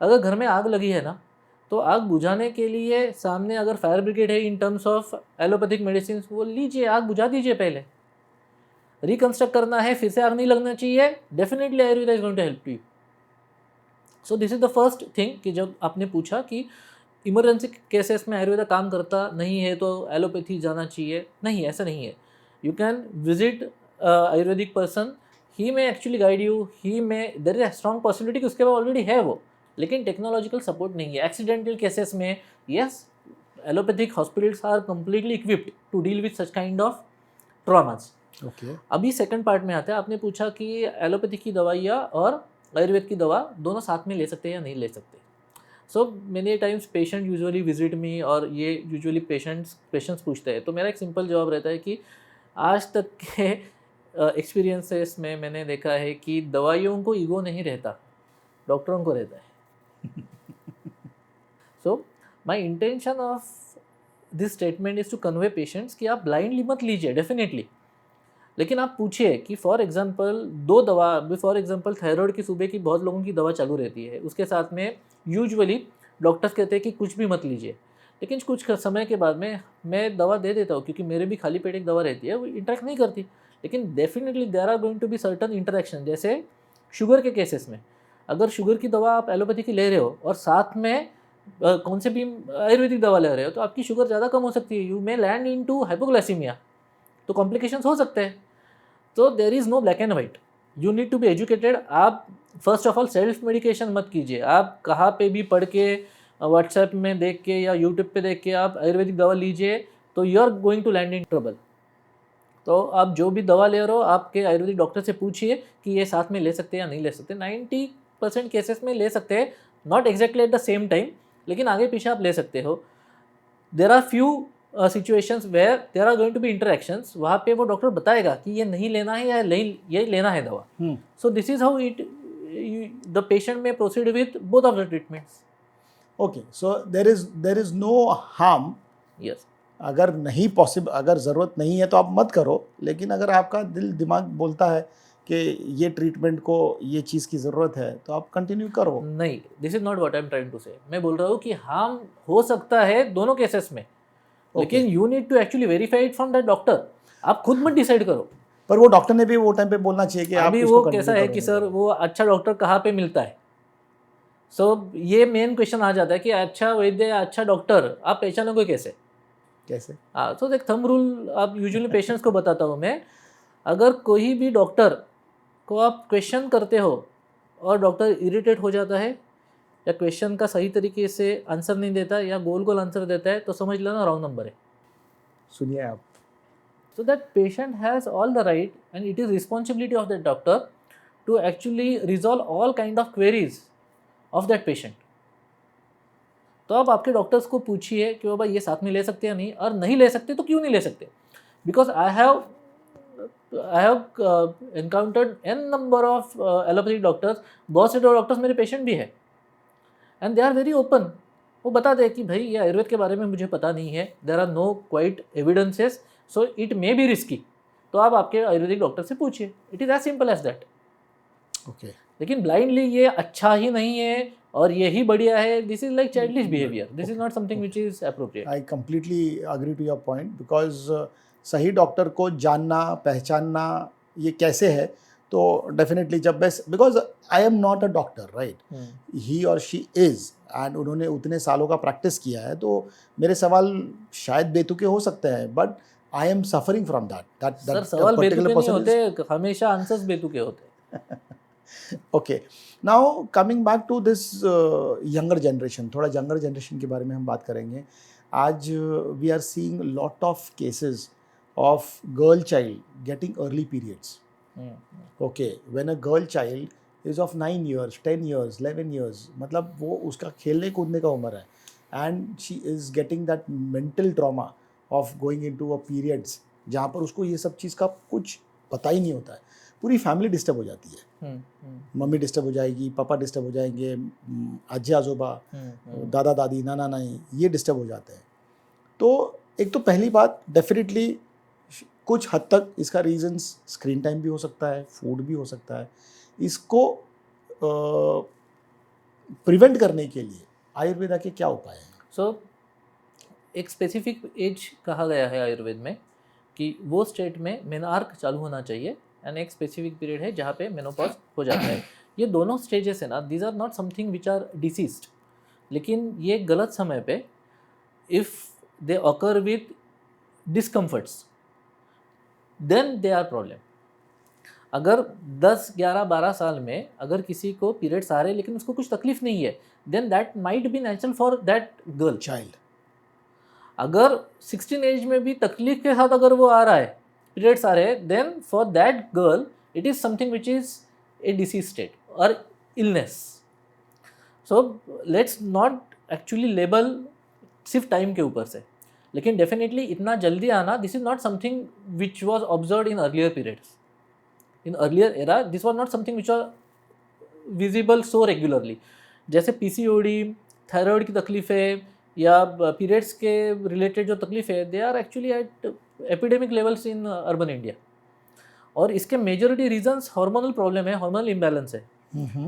अगर घर में आग लगी है ना तो आग बुझाने के लिए सामने अगर फायर ब्रिगेड है इन टर्म्स ऑफ एलोपैथिक मेडिसिन, वो लीजिए, आग बुझा दीजिए. पहले रिकंस्ट्रक्ट करना है, फिर से आग नहीं लगना चाहिए, definitely Ayurveda is going to help you. So this is the first thing कि जब आपने पूछा कि इमरजेंसी केसेस में आयुर्वेदा काम करता नहीं है तो एलोपैथी जाना चाहिए, नहीं, ऐसा नहीं है. You can visit Ayurvedic person, he may actually guide you, he may there is a strong possibility कि उसके पास ऑलरेडी है वो, लेकिन टेक्नोलॉजिकल सपोर्ट नहीं है. एक्सीडेंटल केसेस में yes, allopathic hospitals are completely equipped to deal with such kind of traumas. अभी second part में आता है. आपने पूछा कि एलोपैथी की दवाइयाँ और आयुर्वेद की दवा दोनों साथ में ले सकते हैं या नहीं ले सकते. So many times patient usually visit me और ये यूजुअली पेशेंट्स पूछते हैं. तो मेरा एक सिंपल जवाब रहता है कि आज तक के एक्सपीरियंसेस में मैंने देखा है कि दवाइयों को ईगो नहीं रहता, डॉक्टरों को रहता है. So my intention of this statement is to convey patients कि आप ब्लाइंडली मत लीजिए डेफिनेटली, लेकिन आप पूछिए कि फॉर एग्जांपल 2 दवा, फॉर एग्जांपल थायराइड की सुबह की बहुत लोगों की दवा चालू रहती है, उसके साथ में यूजुअली डॉक्टर्स कहते हैं कि कुछ भी मत लीजिए. लेकिन कुछ समय के बाद में मैं दवा दे देता हूँ क्योंकि मेरे भी खाली पेट एक दवा रहती है, वो इंटरेक्ट नहीं करती. लेकिन definitely there are going to be certain interaction. जैसे शुगर के केसेस में अगर शुगर की दवा आप एलोपैथी की ले रहे हो और साथ में कौन से भी आयुर्वेदिक दवा ले रहे हो तो आपकी शुगर ज़्यादा कम हो सकती है. You may land into hypoglycaemia, तो कॉम्प्लिकेशंस हो सकते हैं. तो there is no black and white, you need to be educated. आप first of all self medication मत कीजिए. आप कहाँ पे भी पढ़ के व्हाट्सएप में देख के या यूट्यूब पे देख के आप आयुर्वेदिक दवा लीजिए तो you are going to land in trouble. तो आप जो भी दवा ले रहे हो आपके आयुर्वेदिक डॉक्टर से पूछिए कि ये साथ में ले सकते हैं या नहीं ले सकते. 90% केसेस में ले सकते हैं, not exactly at the same time, लेकिन आगे पीछे आप ले सकते हो. There are few situations where there are going to be interactions, वहाँ पे वो डॉक्टर बताएगा कि ये नहीं लेना है या ये लेना है दवा. So this is how it the patient may proceed with both of the treatments. Okay, so there is no harm Yes. अगर नहीं पॉसिबल, अगर ज़रूरत नहीं है तो आप मत करो, लेकिन अगर आपका दिल दिमाग बोलता है कि ये ट्रीटमेंट को ये चीज़ की ज़रूरत है तो आप कंटिन्यू करो। नहीं, this is not what I am trying to say. मैं बोल रहा हूँ कि हार्म हो सकता है दोनों केसेस में, लेकिन you need to actually verify it from that doctor. आप खुद मत डिसाइड करो। पर वो डॉक्टर ने भी वो टाइम पे बोलना चाहिए कि आप अभी इसको वो कैसा कंटिन्यू है करो। कि सर वो अच्छा डॉक्टर कहाँ पे मिलता है। सो ये मेन क्वेश्चन आ जाता है कि अच्छा वैद्य अच्छा डॉक्टर आप पहचानोगे कैसे। कैसे? हाँ, तो एक थंब रूल आप यूजुअली पेशेंट्स को बताता हूँ मैं। अगर कोई भी डॉक्टर को आप क्वेश्चन करते हो और डॉक्टर इरिटेट हो जाता है या क्वेश्चन का सही तरीके से आंसर नहीं देता या गोल गोल आंसर देता है, तो समझ लेना रॉन्ग नंबर है। सुनिए आप। So that patient has all the right and it is responsibility of that doctor to actually resolve all kind of queries of that patient. तो आप आपके डॉक्टर्स को पूछिए कि बाबा ये साथ में ले सकते हैं या नहीं, और नहीं ले सकते तो क्यों नहीं ले सकते। Because I have encountered an number of allopathic doctors. बहुत से डॉक्टर्स मेरे पेशेंट भी है and they are very open. वो बता दे कि भाई ये आयुर्वेद के बारे में मुझे पता नहीं है, there are no quite evidences, so it may be risky. तो आप आपके आयुर्वेदिक डॉक्टर से पूछिए, it is as simple as that. Okay. लेकिन ब्लाइंडली ये अच्छा ही नहीं है और यही बढ़िया है, this is like childish behaviour, this is not something which is appropriate. I completely agree to your point, because सही डॉक्टर को जानना पहचानना ये कैसे है, तो डेफिनेटली जब best, because I am not a doctor, right, he और शी इज़, एंड उन्होंने उतने सालों का प्रैक्टिस किया है, तो मेरे सवाल शायद बेतुके हो सकते हैं, but I am suffering from that sir सवाल बेतुके नहीं होते, हमेशा आंसर्स बेतुके होते। Okay, now coming back to this younger generation, थोड़ा यंगर जनरेशन के बारे में हम बात करेंगे। आज we are seeing lot of cases of girl child getting early periods. Okay, when a girl child is of 9 years, 10 years, 11 years, मतलब वो उसका खेलने कूदने का उम्र है, and she is getting that mental trauma of going into a periods, जहाँ पर उसको ये सब चीज़ का कुछ पता ही नहीं होता है। पूरी फैमिली डिस्टर्ब हो जाती है, मम्मी डिस्टर्ब हो जाएगी, पापा डिस्टर्ब हो जाएंगे, अज्जे आजोबा, दादा दादी, नाना नानी, ये डिस्टर्ब हो जाते हैं। तो एक तो पहली बात, डेफिनेटली कुछ हद तक इसका रीजंस स्क्रीन टाइम भी हो सकता है, फूड भी हो सकता है। इसको प्रिवेंट करने के लिए आयुर्वेदा के क्या उपाय हैं? सो एक स्पेसिफिक एज कहा गया है आयुर्वेद में कि वो स्टेट में मेनार्क चालू होना चाहिए, एंड एक स्पेसिफिक पीरियड है जहाँ पे मेनोपॉज हो जाता है। ये दोनों स्टेजेस है ना, these are not something which are diseased, लेकिन ये गलत समय पे if they occur with discomforts then they are problem. अगर 10, 11, 12 साल में अगर किसी को पीरियड्स आ रहे हैं लेकिन उसको कुछ तकलीफ नहीं है, then that might be natural for that girl child. अगर 16 एज में भी तकलीफ के साथ अगर वो आ रहा है, पीरियड्स आ रहे हैं, then for that girl it is something which is a disease state और illness. So let's not actually label सिर्फ टाइम के ऊपर से, लेकिन डेफिनेटली इतना जल्दी आना, this is not something which was observe in earlier periods. In earlier era this was not something which are visible so regularly. जैसे पीसीओडी, थायराइड की तकलीफ़ें या पीरियड्स के रिलेटेड जो तकलीफ है, they are actually eight epidemic levels in urban India. और इसके मेजॉरिटी रीजंस हार्मोनल प्रॉब्लम है, हार्मोनल इम्बैलेंस है।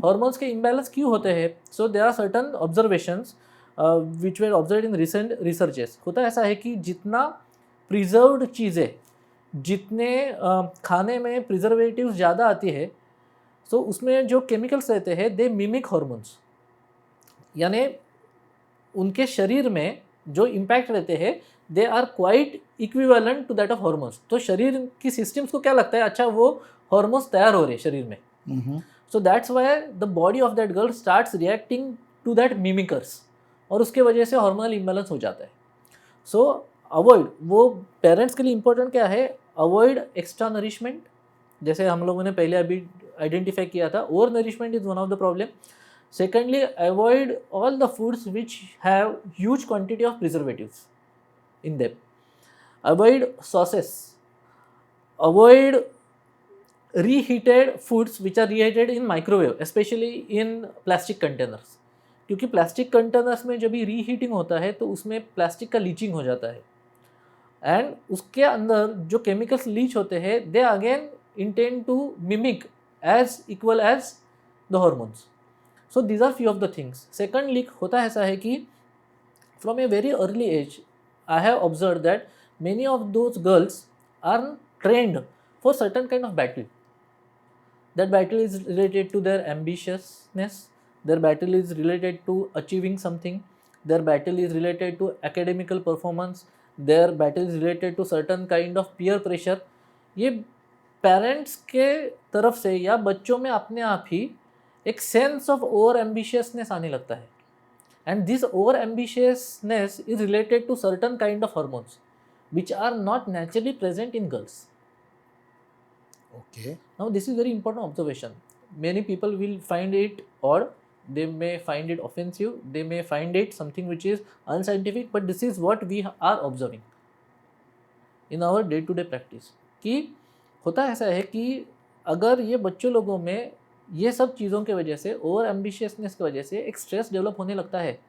हार्मोन्स के इम्बैलेंस क्यों होते हैं? So there are certain observations which were observe in recent researches. होता ऐसा है कि जितना प्रिजर्व्ड चीज़ें, जितने खाने में प्रिजर्वेटिव ज़्यादा आती है, सो उसमें जो केमिकल्स रहते हैं दे मिमिक हार्मोन्स, यानी उनके शरीर में जो इम्पैक्ट रहते हैं they are quite equivalent to that of hormones. तो शरीर की सिस्टम्स को क्या लगता है, अच्छा वो हार्मोन्स तैयार हो रहे हैं शरीर में, so that's why the body of that girl starts reacting to that mimickers, और उसके वजह से हार्मोनल इम्बैलेंस हो जाता है। सो अवॉइड, वो पेरेंट्स के लिए इंपॉर्टेंट क्या है, अवॉइड एक्स्ट्रा नरिशमेंट, जैसे हम लोगों ने पहले अभी आइडेंटिफाई किया था, over nourishment is one of the problem. Secondly, avoid all the foods which have huge quantity of preservatives in them. Avoid sauces. Avoid reheated foods which are reheated in microwave, especially in plastic containers. क्योंकि plastic containers में जब भी reheating होता है तो उसमें plastic का leaching हो जाता है, एंड उसके अंदर जो केमिकल्स लीच होते हैं they again intend to mimic as equal as the hormones. So these are few of the things. Second leak होता ऐसा है कि from a very early age I have observe that many of those girls are trained for certain kind of battle. That battle is related to their ambitiousness, their battle is related to achieving something, their battle is related to academical performance, their battle is related to certain kind of peer pressure. ये parents के तरफ से या बच्चों में अपने आप ही एक सेंस ऑफ ओवर एम्बिशियसनेस आने लगता है. And this over ambitiousness is related to certain kind of hormones which are not naturally present in girls. Okay. Now this is very important observation. Many people will find it odd, they may find it offensive, they may find it something which is unscientific, but this is what we are observing in our day to day practice. कि होता ऐसा है कि अगर ये बच्चों लोगों में ये सब चीज़ों के वजह से ओवर एम्बिशियसनेस की वजह से एक स्ट्रेस डेवलप होने लगता है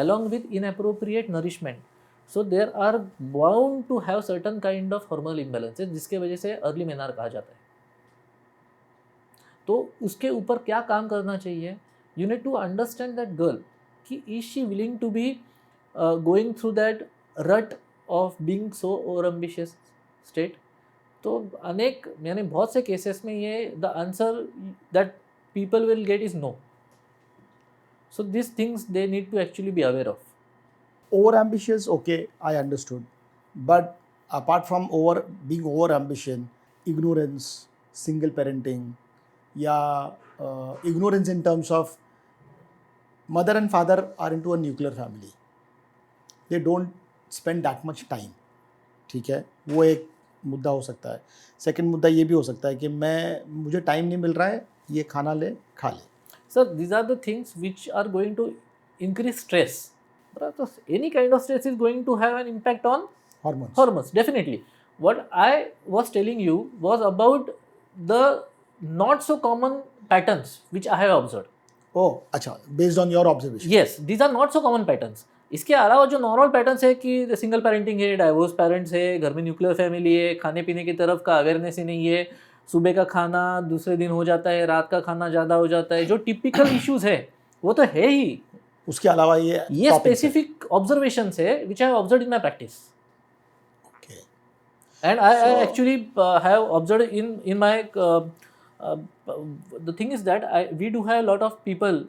along with inappropriate nourishment. So there are bound to have certain kind of hormonal imbalances जिसके वजह से अर्ली मेनार कहा जाता है. तो उसके ऊपर क्या काम करना चाहिए? You need to understand that girl कि is she willing to be going through that rut of being so over ambitious state. तो अनेक यानी बहुत से केसेस में ये the answer that people will get is no. So this things they need to actually be aware of. Over ambitious, okay, I understood. But apart from being over ambition, ignorance, single parenting, ignorance in terms of mother and father are into a nuclear family. They don't spend that much time. ठीक है, वो एक मुद्दा हो सकता है. Second मुद्दा ये भी हो सकता है कि मुझे टाइम नहीं मिल रहा है, ये खाना ले खा ले. Sir these are the things which are going to increase stress. But any kind of stress is going to have an impact on hormones. Definitely. What I was telling you was about the not so common patterns which I have observed. Oh, अच्छा, based on your observation. Yes, these are not so common patterns. इसके अलावा जो normal patterns है कि single parenting है, divorce parents है, घर में न्यूक्लियर फैमिली है, खाने पीने की तरफ का अवेयरनेस ही नहीं है, सुबह का खाना दूसरे दिन हो जाता है, रात का खाना ज़्यादा हो जाता है, जो टिपिकल इश्यूज है वो तो है ही. उसके अलावा ये स्पेसिफिक ऑब्जर्वेशंस है which I have observed in my practice. Okay. And I actually have observed in my the thing is that we do have a lot of people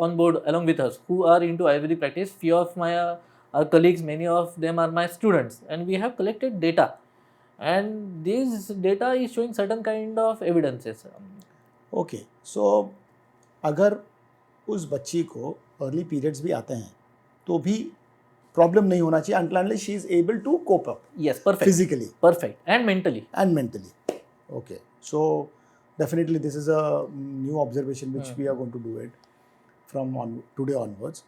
on board along with us who are into Ayurvedic practice. Few of my our colleagues, many of them are my students, and we have collected data, and this data is showing certain kind of evidences. Okay, so अगर उस बच्ची को early periods भी आते हैं तो भी problem नहीं होना चाहिए until unless she is able to cope up. Yes, perfect. Physically. Perfect. And mentally. Okay. So definitely this is a new observation which we are going to do it from today onwards.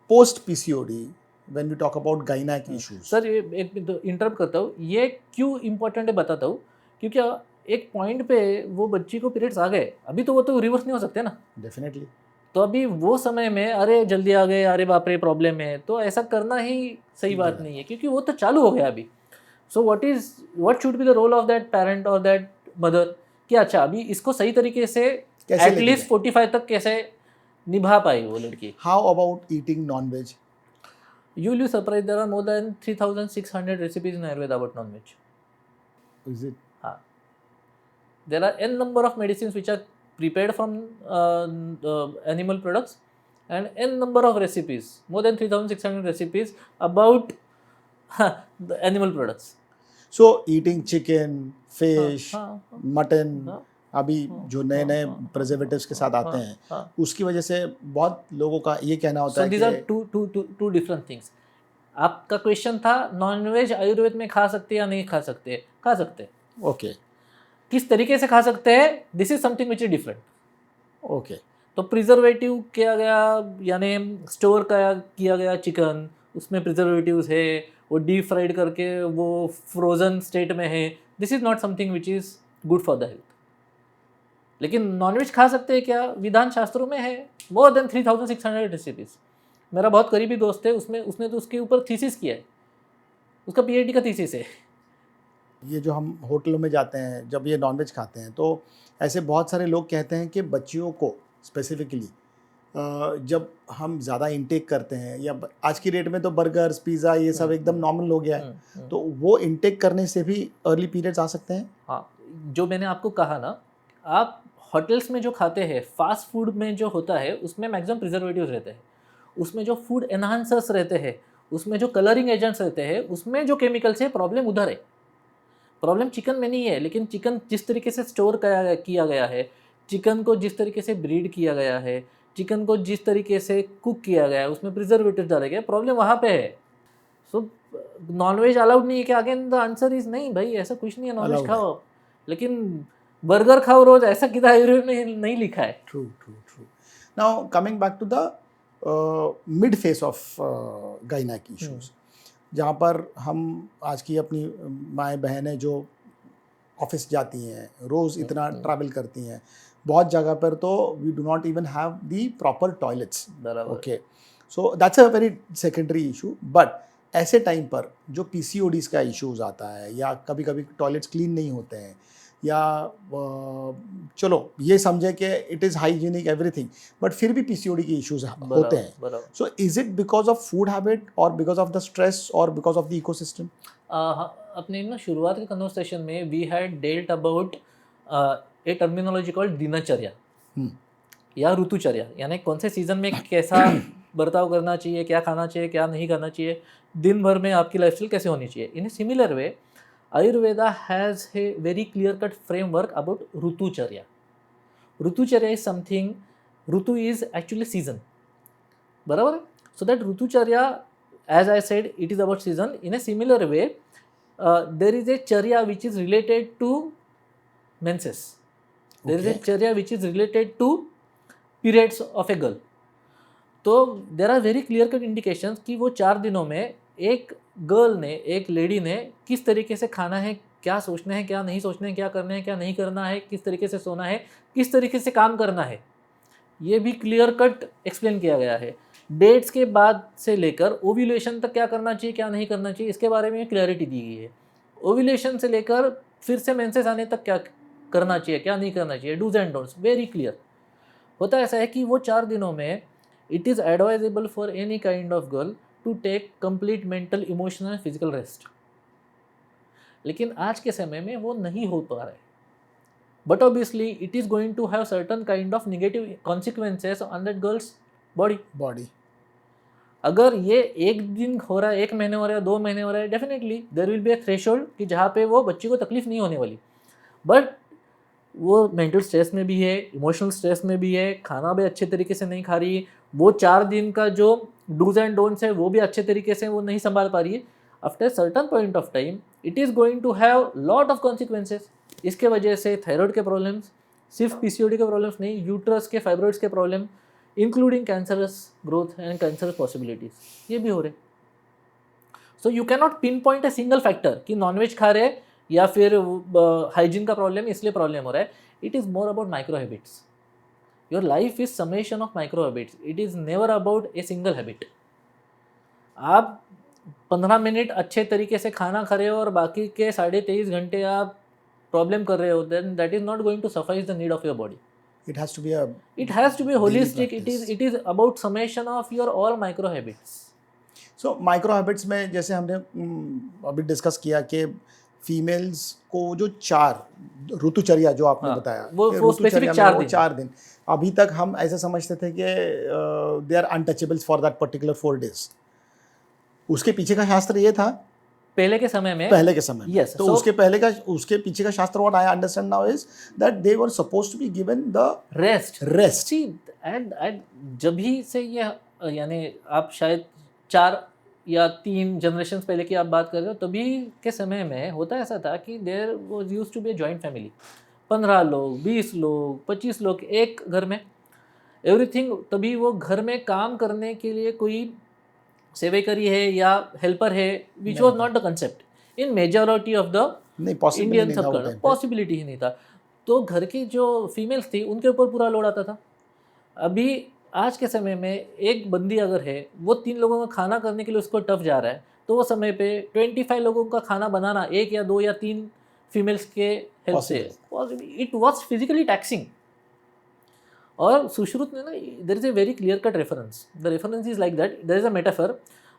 Post PCOD, when we talk about gynec issues. Sir ये एक interrupt करता हूँ, ये क्यों important है बताता हूँ. क्योंकि एक पॉइंट पे वो बच्ची को पीरियड्स आ गए, अभी तो वो तो रिवर्स नहीं हो सकते ना. डेफिनेटली. तो अभी वो समय में अरे जल्दी आ गए, अरे बाप रे प्रॉब्लम है, तो ऐसा करना ही सही बात नहीं है क्योंकि वो तो चालू हो गया अभी. So what should be the role of that parent और दैट मदर कि अच्छा अभी इसको सही तरीके से एटलीस्ट 45 तक कैसे निभा पाई वो लड़की. How about eating non-veg? You will be surprised, there are more than 3,600 recipes in Ayurveda about non-veg. Is it? There are n number of medicines which are prepared from animal products and n number of recipes, more than 3,600 recipes about the animal products. So eating chicken, fish, mutton, अभी जो नए नए preservatives के साथ आते हैं उसकी वजह से बहुत लोगों का ये कहना होता है कि these are two different things. आपका क्वेश्चन था नॉनवेज आयुर्वेद में खा सकते या नहीं खा सकते? खा सकते. ओके. किस तरीके से खा सकते हैं? This is something which is different. Okay. तो प्रिजर्वेटिव किया गया यानी स्टोर किया गया चिकन, उसमें प्रिजर्वेटिव्स है, वो डीप फ्राइड करके वो फ्रोजन स्टेट में है. This is not something which is good for the health. लेकिन नॉनवेज खा सकते हैं क्या? विधान शास्त्रों में है मोर देन 3,600 रेसिपीज. मेरा बहुत करीबी दोस्त है, उसने तो उसके ऊपर थीसिस किया है उसका पीएचडी का थीसिस है। ये जो हम होटलों में जाते हैं जब ये नॉनवेज खाते हैं तो ऐसे बहुत सारे लोग कहते हैं कि बच्चियों को स्पेसिफिकली जब हम ज़्यादा इनटेक करते हैं या आज की डेट में तो बर्गर्स पिज़्ज़ा ये सब एकदम नॉर्मल हो गया है, तो वो इनटेक करने से भी अर्ली पीरियड्स आ सकते हैं। हाँ, जो मैंने आपको कहा ना, आप होटल्स में जो खाते हैं, फास्ट फूड में जो होता है उसमें मैक्सिमम प्रिजर्वेटिव्स रहते हैं, उसमें जो फूड एनहांसर्स रहते हैं, उसमें जो कलरिंग एजेंट्स रहते हैं, उसमें जो केमिकल्स है, प्रॉब्लम उधर है। प्रॉब्लम चिकन में नहीं है, लेकिन चिकन जिस तरीके से स्टोर किया गया है, चिकन को जिस तरीके से ब्रीड किया गया है, चिकन को जिस तरीके से कुक किया गया है, उसमें प्रिजर्वेटिव डाले गए, प्रॉब्लम वहाँ पे है। सो नॉनवेज अलाउड नहीं है कि अगेन द आंसर इज नहीं भाई, ऐसा कुछ नहीं है, नॉनवेज Allowed खाओ, लेकिन बर्गर खाओ रोज, ऐसा कितना आयुर्वेद में नहीं लिखा है। True true true. Now coming back to the mid phase of gynaec issues, जहाँ पर हम आज की अपनी माएँ बहनें जो ऑफिस जाती हैं, रोज़ इतना ट्रैवल करती हैं, बहुत जगह पर तो we do not even have the proper toilets. बराबर। Okay, so that's a very secondary issue. But ऐसे टाइम पर जो पीसीओडीज का इश्यूज आता है या कभी कभी टॉयलेट्स क्लीन नहीं होते हैं या चलो ये समझे कि it is hygienic everything, but फिर भी पीसीओडी के इश्यूज होते हैं। बराबर। So is it because of food habit और बिकॉज ऑफ द स्ट्रेस और बिकॉज ऑफ द इकोसिस्टम? अपने ना शुरुआत के कन्वर्सेशन में we had dealt about a terminology called dinacharya या ऋतुचर्या, यानी कौन से सीजन में कैसा बर्ताव करना चाहिए, क्या खाना चाहिए, क्या नहीं करना चाहिए, दिन भर में आपकी लाइफस्टाइल कैसे होनी चाहिए। In a similar way Ayurveda has a very clear cut framework about ritucharya. Ritucharya is something, ritu is actually season, बराबर। So that ritucharya, as I said, it is about season. In a similar way, there is a charya which is related to menses. There is a charya which is related to periods of a girl. तो there are very clear cut indications कि वो 4 दिनों में एक girl ने, एक lady ने किस तरीके से खाना है, क्या सोचना है, क्या नहीं सोचना है, क्या करना है, क्या नहीं करना है, किस तरीके से सोना है, किस तरीके से काम करना है, ये भी क्लियर कट एक्सप्लेन किया गया है। डेट्स के बाद से लेकर ओव्यूलेशन तक क्या करना चाहिए, क्या नहीं करना चाहिए, इसके बारे में क्लैरिटी दी गई है। ओव्यूलेशन से लेकर फिर से मेंसेस आने तक क्या करना चाहिए, क्या नहीं करना चाहिए, dos and don'ts very clear. होता ऐसा है कि वो 4 दिनों में it is advisable for any kind of girl to take complete mental, emotional, physical rest. लेकिन आज के समय में वो नहीं हो पा रहा है। But obviously it is going to have certain kind of negative consequences on that girl's body. अगर ये एक दिन हो रहा है, 1 महीने हो रहा है, 2 महीने हो रहा है, definitely there will be a threshold कि जहाँ पे वो बच्ची को तकलीफ नहीं होने वाली। बट वो मेंटल स्ट्रेस में भी है, इमोशनल स्ट्रेस में भी है, खाना भी अच्छे तरीके से नहीं खा रही है, वो 4 दिन का जो डूज एंड डोंट्स है वो भी अच्छे तरीके से वो नहीं संभाल पा रही है। After certain point of time it is going to have lot of consequences. इसके वजह से थायराइड के प्रॉब्लम्स, सिर्फ पीसीओडी के प्रॉब्लम्स नहीं, यूट्रस के फाइब्रॉइड्स के problem, including cancerous growth and cancerous possibilities, ये भी हो रहे। So you can not pin point a single factor कि नॉनवेज खा रहे या फिर हाइजीन का प्रॉब्लम इसलिए प्रॉब्लम हो रहा है। It is more about micro habits. Your life is summation of micro habits, it is never about a single habit. आप 15 मिनट अच्छे तरीके से खाना खा रहे हो और बाकी के 23.5 घंटे आप प्रॉब्लम कर रहे हो, then that is not going to suffice the need of your body. It has to be a holistic. practice. It is about summation of your all micro habits. So micro habits में जैसे हमने अभी discuss किया कि females को जो 4 ऋतुचर्या जो आपने बताया, वो स्पेसिफिक 4 दिन, अभी तक हम ऐसे समझते थे कि they are untouchables for that particular 4 days। उसके पीछे का शास्त्र ये था पहले के समय में, yes, तो उसके पीछे का शास्त्र what I understand now is that they were supposed to be given the rest. See and जब भी से ये, यानी आप शायद 4 या 3 जनरेशन्स पहले की आप बात कर रहे हो, तभी के समय में होता ऐसा था कि there was used to be a joint family, 15 लोग, 20 लोग, 25 लोग एक घर में, एवरीथिंग। तभी वो घर में काम करने के लिए कोई सेवेकरी है या हेल्पर है, which was not the concept in majority of the Indian subculture, possibility ही नहीं था। तो घर की जो फीमेल्स थी उनके ऊपर पूरा लोड आता था। अभी आज के समय में एक बंदी अगर है, वो 3 लोगों का खाना करने के लिए उसको टफ जा रहा है, तो वो समय पे 25 लोगों का खाना बनाना 1 या 2 या 3 फीमेल्स के हेल्प से इट वॉज फिजिकली टैक्सिंग। और सुश्रुत ने ना, there is a very clear cut reference, the reference is like that, there is a metaphor,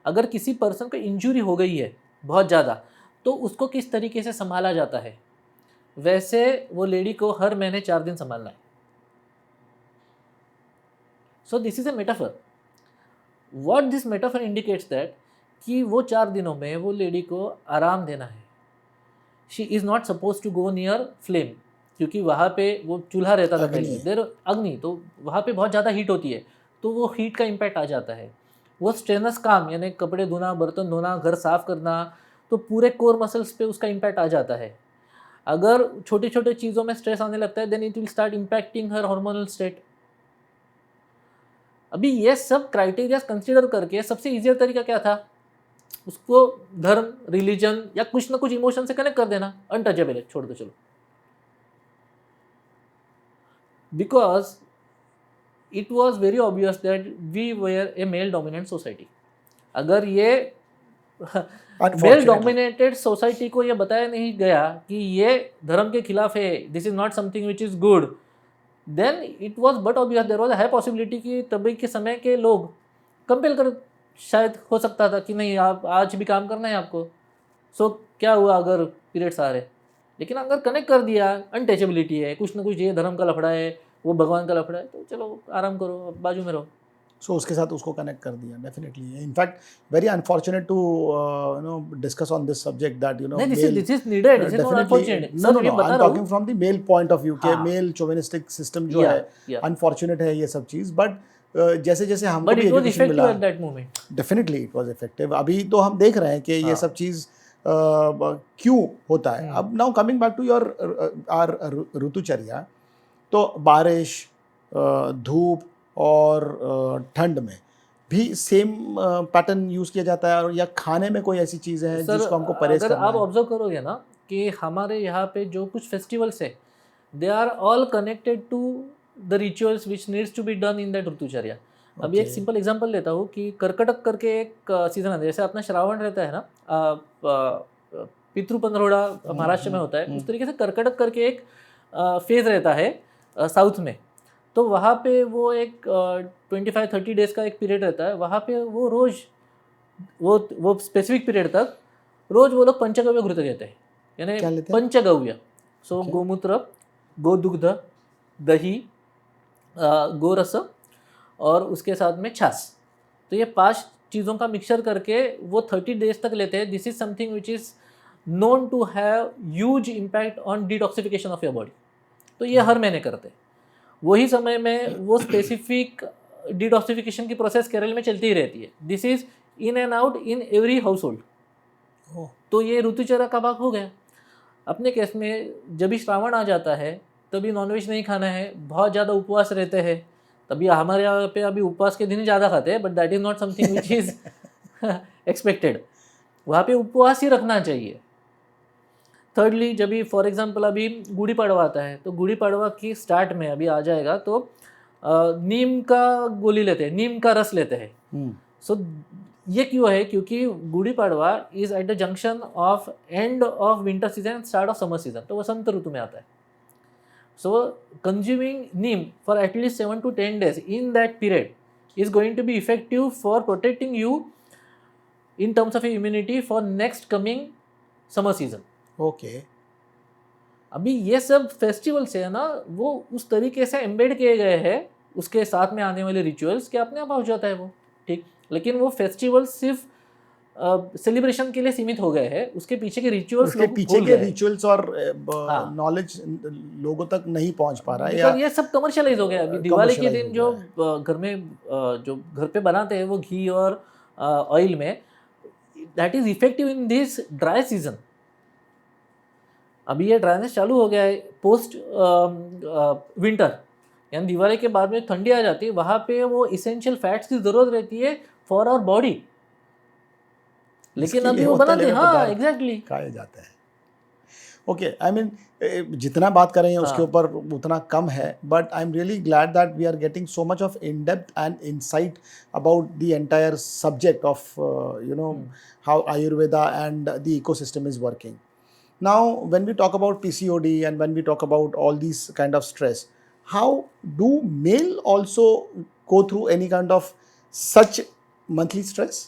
अगर किसी पर्सन को इंजरी हो गई है बहुत ज़्यादा तो उसको किस तरीके से संभाला जाता है, वैसे वो लेडी को हर महीने 4 दिन संभालना है। सो this is a metaphor. What this metaphor indicates that कि वो 4 दिनों में वो लेडी को आराम देना है। She is not suppose to go near flame, क्योंकि वहाँ पे वो चूल्हा रहता था पहले, देर अग्नि, तो वहाँ पे बहुत ज़्यादा हीट होती है, तो वो हीट का इम्पैक्ट आ जाता है। वो स्ट्रेनस काम यानी कपड़े धोना, बर्तन धोना, घर साफ करना, तो पूरे कोर मसल्स पे उसका इम्पैक्ट आ जाता है। अगर छोटे छोटे चीज़ों में स्ट्रेस आने लगता है then it will start impacting her hormonal state. अभी ये सब क्राइटेरिया कंसिडर करके सबसे ईजियर तरीका क्या था, उसको धर्म, रिलीजन या कुछ ना कुछ इमोशन से कनेक्ट कर देना, अनटचेबल है, छोड़ दो चलो। Because it was very obvious that we were a male dominant society. अगर ये मेल डोमिनेटेड सोसाइटी को ये बताया नहीं गया कि ये धर्म के खिलाफ है, this is not something which is good, then it was but obvious, there was a high possibility कि तभी के समय के लोग कंपेल कर, शायद हो सकता था कि नहीं आप आज भी काम करना है आपको, सो क्या हुआ अगर पीरियड्स आ रहे। लेकिन अगर कनेक्ट कर दिया, अनटचेबिलिटी है, कुछ ना कुछ ये धर्म का लफड़ा है, वो भगवान का लफड़ा है, तो चलो आराम करो, बाजू में रहो। सो उसके साथ उसको कनेक्ट कर दिया, definitely. In fact very unfortunate to discuss on this subject that this is needed, this is not unfortunate. No no, I am talking from the male point of view के मेल चोविनिस्टिक सिस्टम जो है, unfortunate है ये सब चीज़, but जैसे जैसे हमको भी एजुकेशन मिला, डेफिनेटली इट वाज इफेक्टिव। अभी तो हम देख रहे हैं कि ये सब चीज़ क्यों होता है। अब now coming back to your are ritucharya, तो बारिश, धूप और ठंड में भी सेम पैटर्न यूज किया जाता है, और या खाने में कोई ऐसी चीज़ें हैं जिसको हमको परहेज करना है? आप ऑब्जर्व करोगे ना कि हमारे यहाँ पे जो कुछ फेस्टिवल्स है, they are all connected to the rituals which needs to be done in that ritucharya. अभी एक सिंपल एग्जांपल लेता हूँ कि कर्कटक करके एक सीजन है, जैसे अपना श्रावण रहता है ना, पितृ पंद्रोड़ा महाराष्ट्र में होता है, उस तरीके से कर्कटक करके एक फेज रहता है साउथ में। तो वहाँ पे वो एक 25-30 डेज का एक पीरियड रहता है, वहाँ पे वो रोज़ वो स्पेसिफिक पीरियड तक रोज़ वो लोग पंचगव्य घृत लेते हैं, यानी पंचगव्य। सो गोमूत्र, गोदुग्ध, दही, गोरस और उसके साथ में छाछ, तो ये 5 चीज़ों का मिक्सचर करके वो 30 डेज तक लेते हैं। This is something which is known to have huge impact on detoxification of your body. तो ये हर महीने करते हैं। वही समय में वो स्पेसिफिक डिटॉक्सिफिकेशन की प्रोसेस केरल में चलती ही रहती है। This is in and out in every house hold. तो ये ऋतुचर्या का भाग हो गया। अपने केस में जब भी श्रावण आ जाता है तभी नॉनवेज नहीं खाना है, बहुत ज़्यादा उपवास रहते हैं, तभी हमारे यहाँ पे अभी उपवास के दिन ही ज़्यादा खाते हैं, but that is not something which is expected. वहाँ पे उपवास ही रखना चाहिए। थर्डली, जब भी फॉर एग्जांपल अभी गुड़ी पड़वा आता है, तो गुड़ी पड़वा की स्टार्ट में अभी आ जाएगा तो नीम का गोली लेते हैं, नीम का रस लेते हैं। सो ये क्यों है? क्योंकि Gudi Padwa is at the junction of end of winter season, start of summer season, तो वसंत ऋतु में आता है। So consuming neem for at least 7 to 10 days in that period is going to be effective for protecting you in terms of immunity for next coming summer season. Okay. अभी ये सब festivals है ना, वो उस तरीके से एम्बेड किए गए हैं उसके साथ में आने वाले रिचुअल्स के अपने आप हो जाता है वो, ठीक। लेकिन वो फेस्टिवल्स सिर्फ सेलिब्रेशन के लिए सीमित हो गए हैं, उसके पीछे के रिचुअल्स, उसके पीछे के रिचुअल्स और नॉलेज लोगों तक नहीं पहुंच पा रहा है, या ये सब कमर्शियलाइज हो गया। अभी दिवाली के दिन जो घर में जो घर पे बनाते हैं वो घी और ऑयल में, that is effective in this dry season. अभी ये ड्राइनेस चालू हो गया है पोस्ट विंटर, यानी दिवाली के बाद में ठंडी आ जाती है, वहाँ पे वो इसेंशियल फैट्स की ज़रूरत रहती है फॉर आवर बॉडी, लेकिन अभी वो बनाते हैं, हाँ एग्जैक्टली, खाए जाते हैं। ओके, आई मीन जितना बात कर रहे हैं उसके हाँ। ऊपर उतना कम है, but I am really glad that we are getting so much of in depth and insight about the entire subject of how Ayurveda and the ecosystem is working. Now, when we talk about PCOD and when we talk about all these kind of stress, how do male also go through any kind of such monthly stress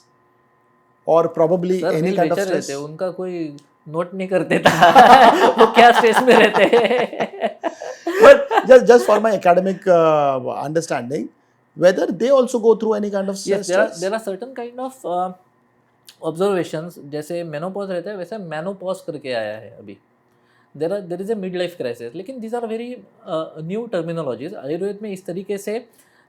or probably sir any male kind of बेचर stress? रहते हैं, उनका कोई note नहीं करते था वो क्या स्ट्रेस में रहते हैं. But just for my academic understanding, whether they also go through any kind of Yes, stress? there are certain kind of observations. जैसे मेनोपॉज रहता है वैसे मेनोपॉज करके आया है अभी. There is a mid life crisis, लेकिन these are very new terminologies. Ayurveda में इस तरीके से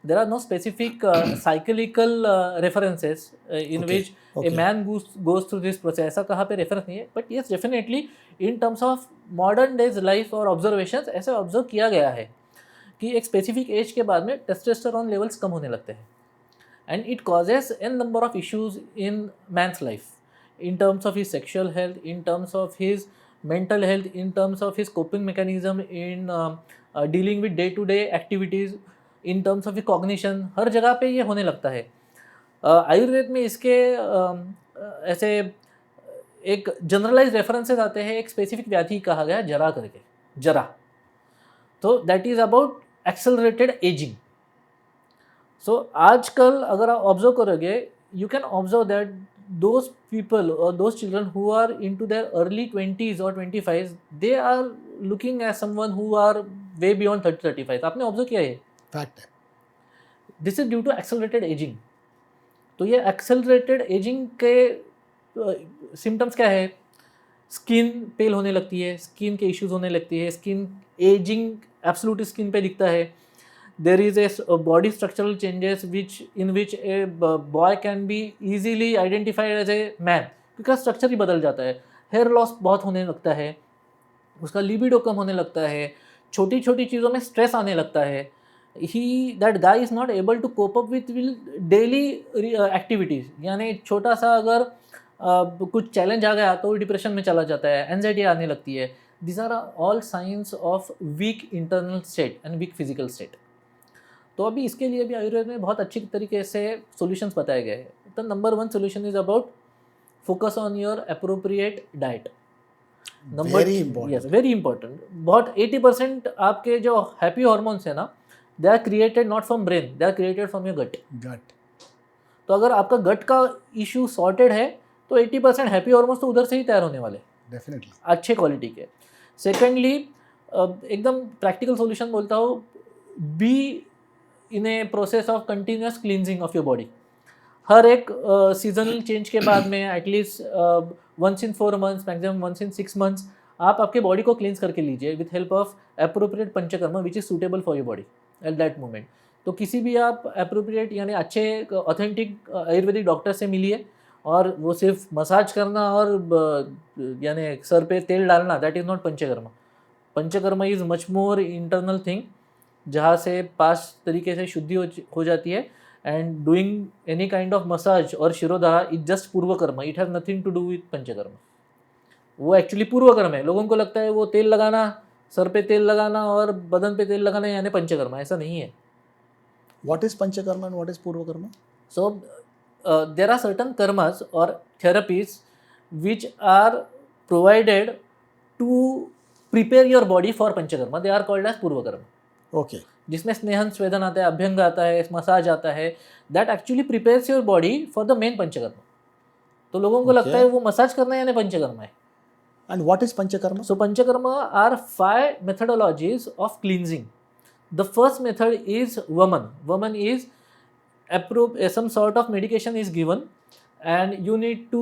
there are no specific cyclical references in Okay, which a okay. Man goes through this process. ऐसा कहाँ पे रेफरेंस नहीं है, but yes definitely in terms of modern days life और ऑब्जर्वेशंस ऐसे ऑब्जर्व किया गया है कि एक स्पेसिफिक एज के बाद में टेस्टोस्टेरोन लेवल्स कम होने लगते हैं. And it causes n number of issues in man's life, in terms of his sexual health, in terms of his mental health, in terms of his coping mechanism, in dealing with day to day activities, in terms of his cognition. हर जगह पे ये होने लगता है. आयुर्वेद में इसके ऐसे एक जनरलाइज रेफरेंसेस आते हैं. एक स्पेसिफिक व्याधि कहा गया जरा करके, जरा. तो that is about accelerated ageing. So आजकल अगर आप ऑब्जर्व करोगे, you can observe that those people और those children who are in to their early 20s और 25, they are looking as someone who are way beyond 30-35. आपने observe किया है? Fact है. This is due to accelerated ageing. तो ये accelerated ageing के symptoms क्या है? स्किन पेल होने लगती है, स्किन के इश्यूज होने लगती है, स्किन एजिंग एब्सोल्यूट स्किन पे दिखता है. There is a body structural changes in which a boy can be easily identified as a man, क्योंकि स्ट्रक्चर ही बदल जाता है. हेयर लॉस बहुत होने लगता है, उसका लिबिडो कम होने लगता है, छोटी छोटी चीज़ों में स्ट्रेस आने लगता है. That guy is not able to cope up with daily activities. यानी छोटा सा अगर कुछ चैलेंज आ गया तो डिप्रेशन में चला जाता है, एनजाइटी आने लगती है. This are all signs of weak internal state and weak physical state. तो अभी इसके लिए भी आयुर्वेद में बहुत अच्छी तरीके से सॉल्यूशंस बताए गए हैं. तो number 1 solution is about focus on your appropriate diet. Very important. Yes, very important. बहुत 80% आपके जो हैप्पी हार्मोन्स है ना, they are created not from brain, they are created from your gut. Gut. तो अगर आपका गट का इशू सॉर्टेड है तो 80% हैप्पी हार्मोन्स तो उधर से ही तैयार होने वाले, Definitely. अच्छे क्वालिटी के. सेकेंडली, एकदम प्रैक्टिकल सॉल्यूशन बोलता हूँ, be in a process of continuous cleansing of your body. हर एक सीजनल चेंज के बाद में at least once in 4 months, maximum once in 6 months, आप आपके बॉडी को क्लींस करके लीजिए with help of appropriate panchakarma which is suitable for your body at that moment. तो किसी भी आप अप्रोप्रिएट यानी अच्छे ऑथेंटिक आयुर्वेदिक डॉक्टर से मिलिए, और वो सिर्फ मसाज करना और यानी सर पे तेल डालना, that is not Panchakarma. Panchakarma is much more internal thing, जहाँ से पास तरीके से शुद्धि हो जाती है. And doing any kind of massage और Shirodhara is just Purvakarma. It has nothing to do with Panchakarma. वो एक्चुअली पूर्वकर्म है. लोगों को लगता है वो तेल लगाना, सर पे तेल लगाना और बदन पे तेल लगाना यानी पंचकर्म. ऐसा नहीं है. What is Panchakarma and what is Purvakarma? So there are certain karmas or therapies which are provided to prepare your body for panchakarma. They are called as purvakarma. Okay. जिसमें स्नेहन स्वेदन आता है, अभ्यंग आता है, मसाज आता है. That actually prepares your body for the main panchakarma. तो लोगों को लगता है वो मसाज करना है यानी पंचकर्मा है. And what is Panchakarma? So Panchakarma are 5 methodologies of cleansing. The first method is Vaman. Vaman is some sort of medication is given and you need to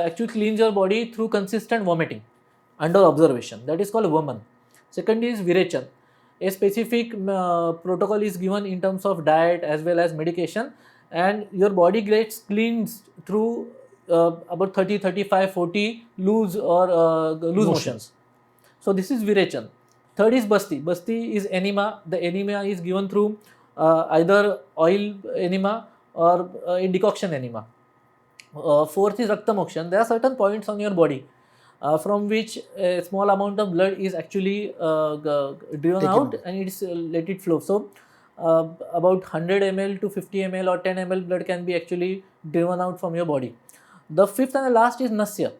actually cleanse your body through consistent vomiting under observation. That is called Vaman. Second is Virechan. A specific protocol is given in terms of diet as well as medication, and your body gets cleansed through about 30, 35, 40 loose or loose motions. So this is Virechan. Third is Basti. Basti is enema. The enema is given through either oil enema or a decoction enema. Fourth is Rakta Mokshan. There are certain points on your body from which a small amount of blood is actually driven Taken out away. and it's let it flow. So about 100 ml to 50 ml or 10 ml blood can be actually driven out from your body. The fifth and the last is nasya.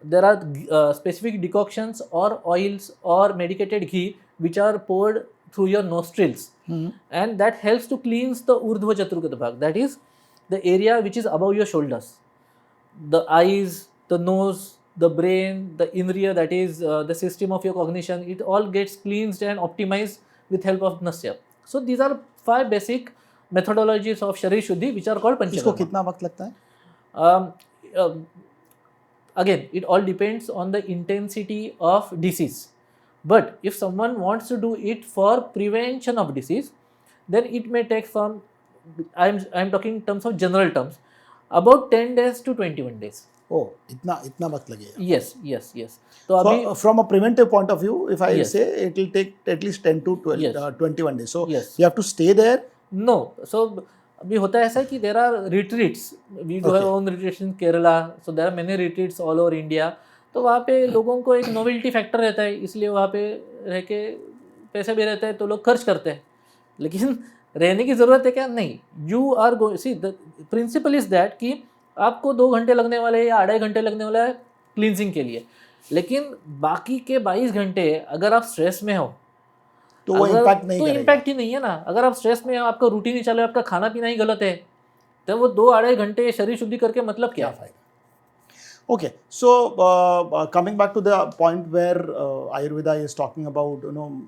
There are specific decoctions or oils or medicated ghee which are poured through your nostrils, and that helps to cleanse the urdhva chaturgata bhag, that is the area which is above your shoulders, the eyes, the nose, the brain, the indriya, that is the system of your cognition. It all gets cleansed and optimized with help of nasya. So these are 5 basic methodologies of sharir shuddhi which are called इसको panchakarma. कितना वक्त लगता है? um, Again, it all depends on the intensity of disease, but if someone wants to do it for prevention of disease, then it may take from, I'm talking in terms of general terms, about 10 days to 21 days. Oh, इतना वक्त लगेगा. Yes. तो अभी From a preventive point of view, if I Yes. say, it will take at least 10 to 12, Yes. 21 days. So Yes. you have to stay there. No. So अभी होता है ऐसा कि there are retreats. We do have Okay. own retreats in Kerala. So there are many retreats all over India. तो वहाँ पे लोगों को एक नोवेल्टी फैक्टर रहता है, इसलिए वहाँ पे रह के पैसे भी रहते हैं तो लोग खर्च करते हैं. लेकिन रहने की ज़रूरत है क्या? नहीं. You are go see the principle is that कि आपको 2 घंटे लगने वाले या 2.5 घंटे लगने वाला है क्लींजिंग के लिए, लेकिन बाकी के 22 घंटे अगर आप स्ट्रेस में हो तो वो इम्पैक्ट नहीं करेगा. इम्पैक्ट ही नहीं है ना. अगर आप स्ट्रेस में हो, आपका रूटीन ही चल रहा है, आपका खाना पीना ही गलत है, तो वो 2-2.5 घंटे शरीर शुद्धि करके मतलब क्या क्या फायदा? Okay, so coming back to the point where Ayurveda is talking about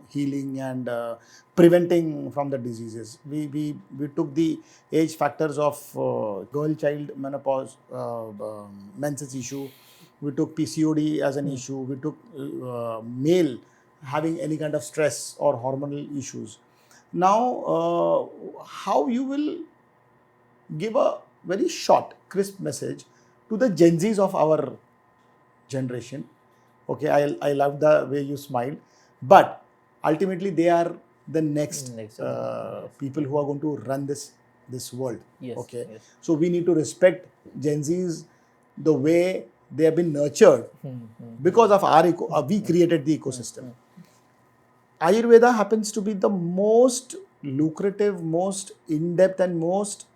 healing and preventing from the diseases. We took the age factors of girl child menopause, menses issue. We took PCOD as an issue. We took male having any kind of stress or hormonal issues. Now, how you will give a very short, crisp message to the Gen Zs of our generation. Okay, I love the way you smiled, but ultimately they are the next people who are going to run this world. Yes. Okay, Yes. so we need to respect Gen Zs the way they have been nurtured because of our we created the ecosystem. Ayurveda happens to be the most lucrative, most in-depth and most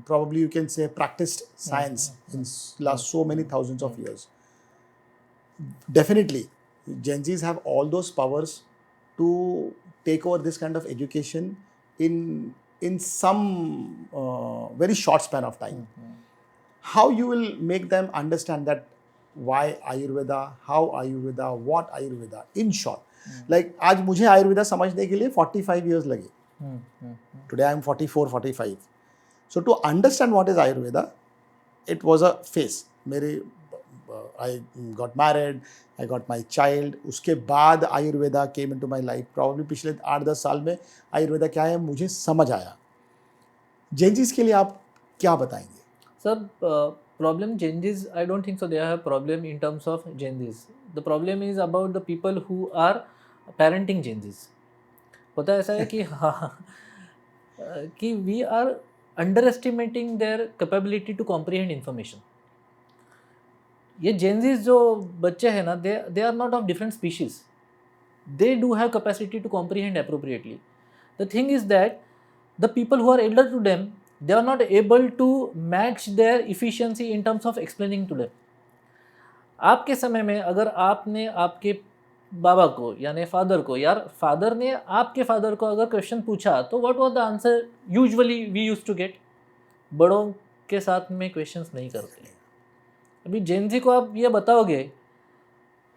probably you can say practiced science in last so many thousands of years. Definitely, Gen Zs have all those powers to take over this kind of education in some very short span of time. How you will make them understand that why Ayurveda, how Ayurveda, what Ayurveda, in short. Like आज मुझे आयुर्वेदा समझने के लिए 45 years लगे. Today I am 44, 45. So to understand what is Ayurveda, it was a phase. I got married, I got my child. उसके बाद Ayurveda came into my life. Probably पिछले 8-10 साल में Ayurveda क्या है मुझे समझ आया. Gen Zs के लिए आप क्या बताएंगे? Sir, problem Gen Zs, I don't think so they have a problem in terms of Gen Zs. The problem is about the people who are parenting Gen Zs. होता ऐसा है कि कि we are underestimating their capability to comprehend information. ये Gen Zs जो बच्चे हैं ना, they are not of different species. They do have capacity to comprehend appropriately. The thing is that the people who are elder to them, they are not able to match their efficiency in terms of explaining to them. आपके समय में अगर आपने आपके बाबा को यानी father को, यार फादर ने आपके फादर को अगर क्वेश्चन पूछा तो what was the answer usually we used to get. बड़ों के साथ में क्वेश्चंस नहीं करते. अभी जेन जी को आप ये बताओगे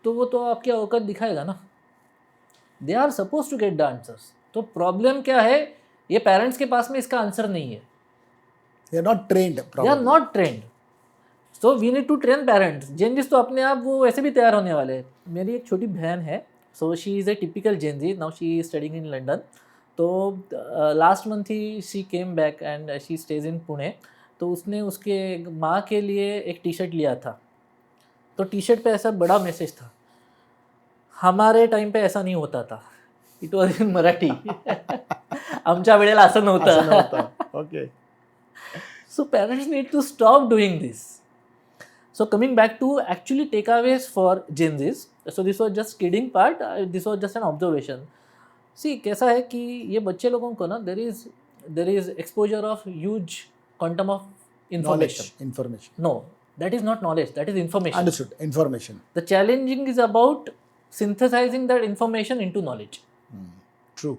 तो वो तो आपकी औकात दिखाएगा ना. They are suppose to get the answers. तो प्रॉब्लम क्या है, ये पेरेंट्स के पास में इसका आंसर नहीं है. They are not trained They are not trained. So we need to train parents. Gen Zs तो अपने आप वो वैसे भी तैयार होने वाले हैं. मेरी एक छोटी बहन है. So she is a typical Gen Z. Now she is studying in London. तो last month he she came back and she stays in Pune. तो उसने उसके माँ के लिए एक टी शर्ट लिया था. तो टी शर्ट पे ऐसा बड़ा मैसेज था. हमारे टाइम पे ऐसा नहीं होता था. It was in Marathi. आमच्या वेळेला असं नव्हतं. Okay. So parents need to stop doing this. So coming back to actually takeaways for Gen Zs, so this was just kidding part, this was just an observation. See, कैसा है कि ये बच्चे लोगों को ना there is exposure of huge quantum of information. Information. No, that is not knowledge, that is information. Understood. Information. The challenging is about synthesizing that information into knowledge. True.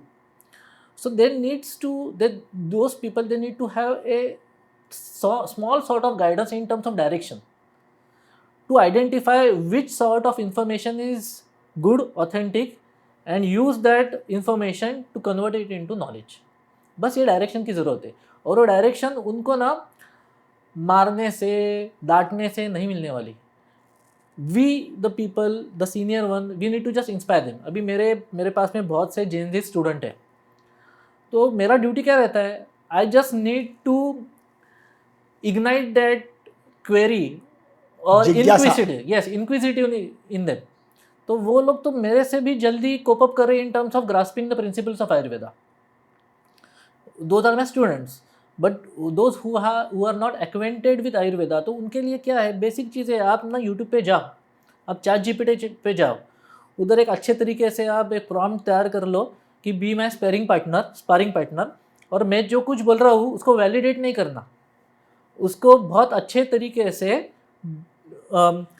So there needs to those people, they need to have a small sort of guidance in terms of direction to identify which sort of information is good, authentic, and use that information to convert it into knowledge. बस ये direction की ज़रूरत है, और वो direction उनको ना मारने से, डांटने से नहीं मिलने वाली. We the people, the senior one, we need to just inspire them. अभी मेरे पास में बहुत से Gen Z स्टूडेंट हैं, तो मेरा ड्यूटी क्या रहता है, I just need to ignite that query or inquisitive in them. तो वो लोग तो मेरे से भी जल्दी कोप अप कर रहे हैं in terms of grasping the principles of Ayurveda. Those are my students. But those who are not acquainted with Ayurveda, तो उनके लिए क्या है, बेसिक चीज़ें. आप ना यूट्यूब पे जाओ, आप ChatGPT पे जाओ, उधर एक अच्छे तरीके से आप एक प्रॉम्प्ट तैयार कर लो कि बी माई स्पारिंग पार्टनर, और मैं जो कुछ बोल रहा हूँ उसको वैलिडेट नहीं करना, उसको बहुत अच्छे तरीके से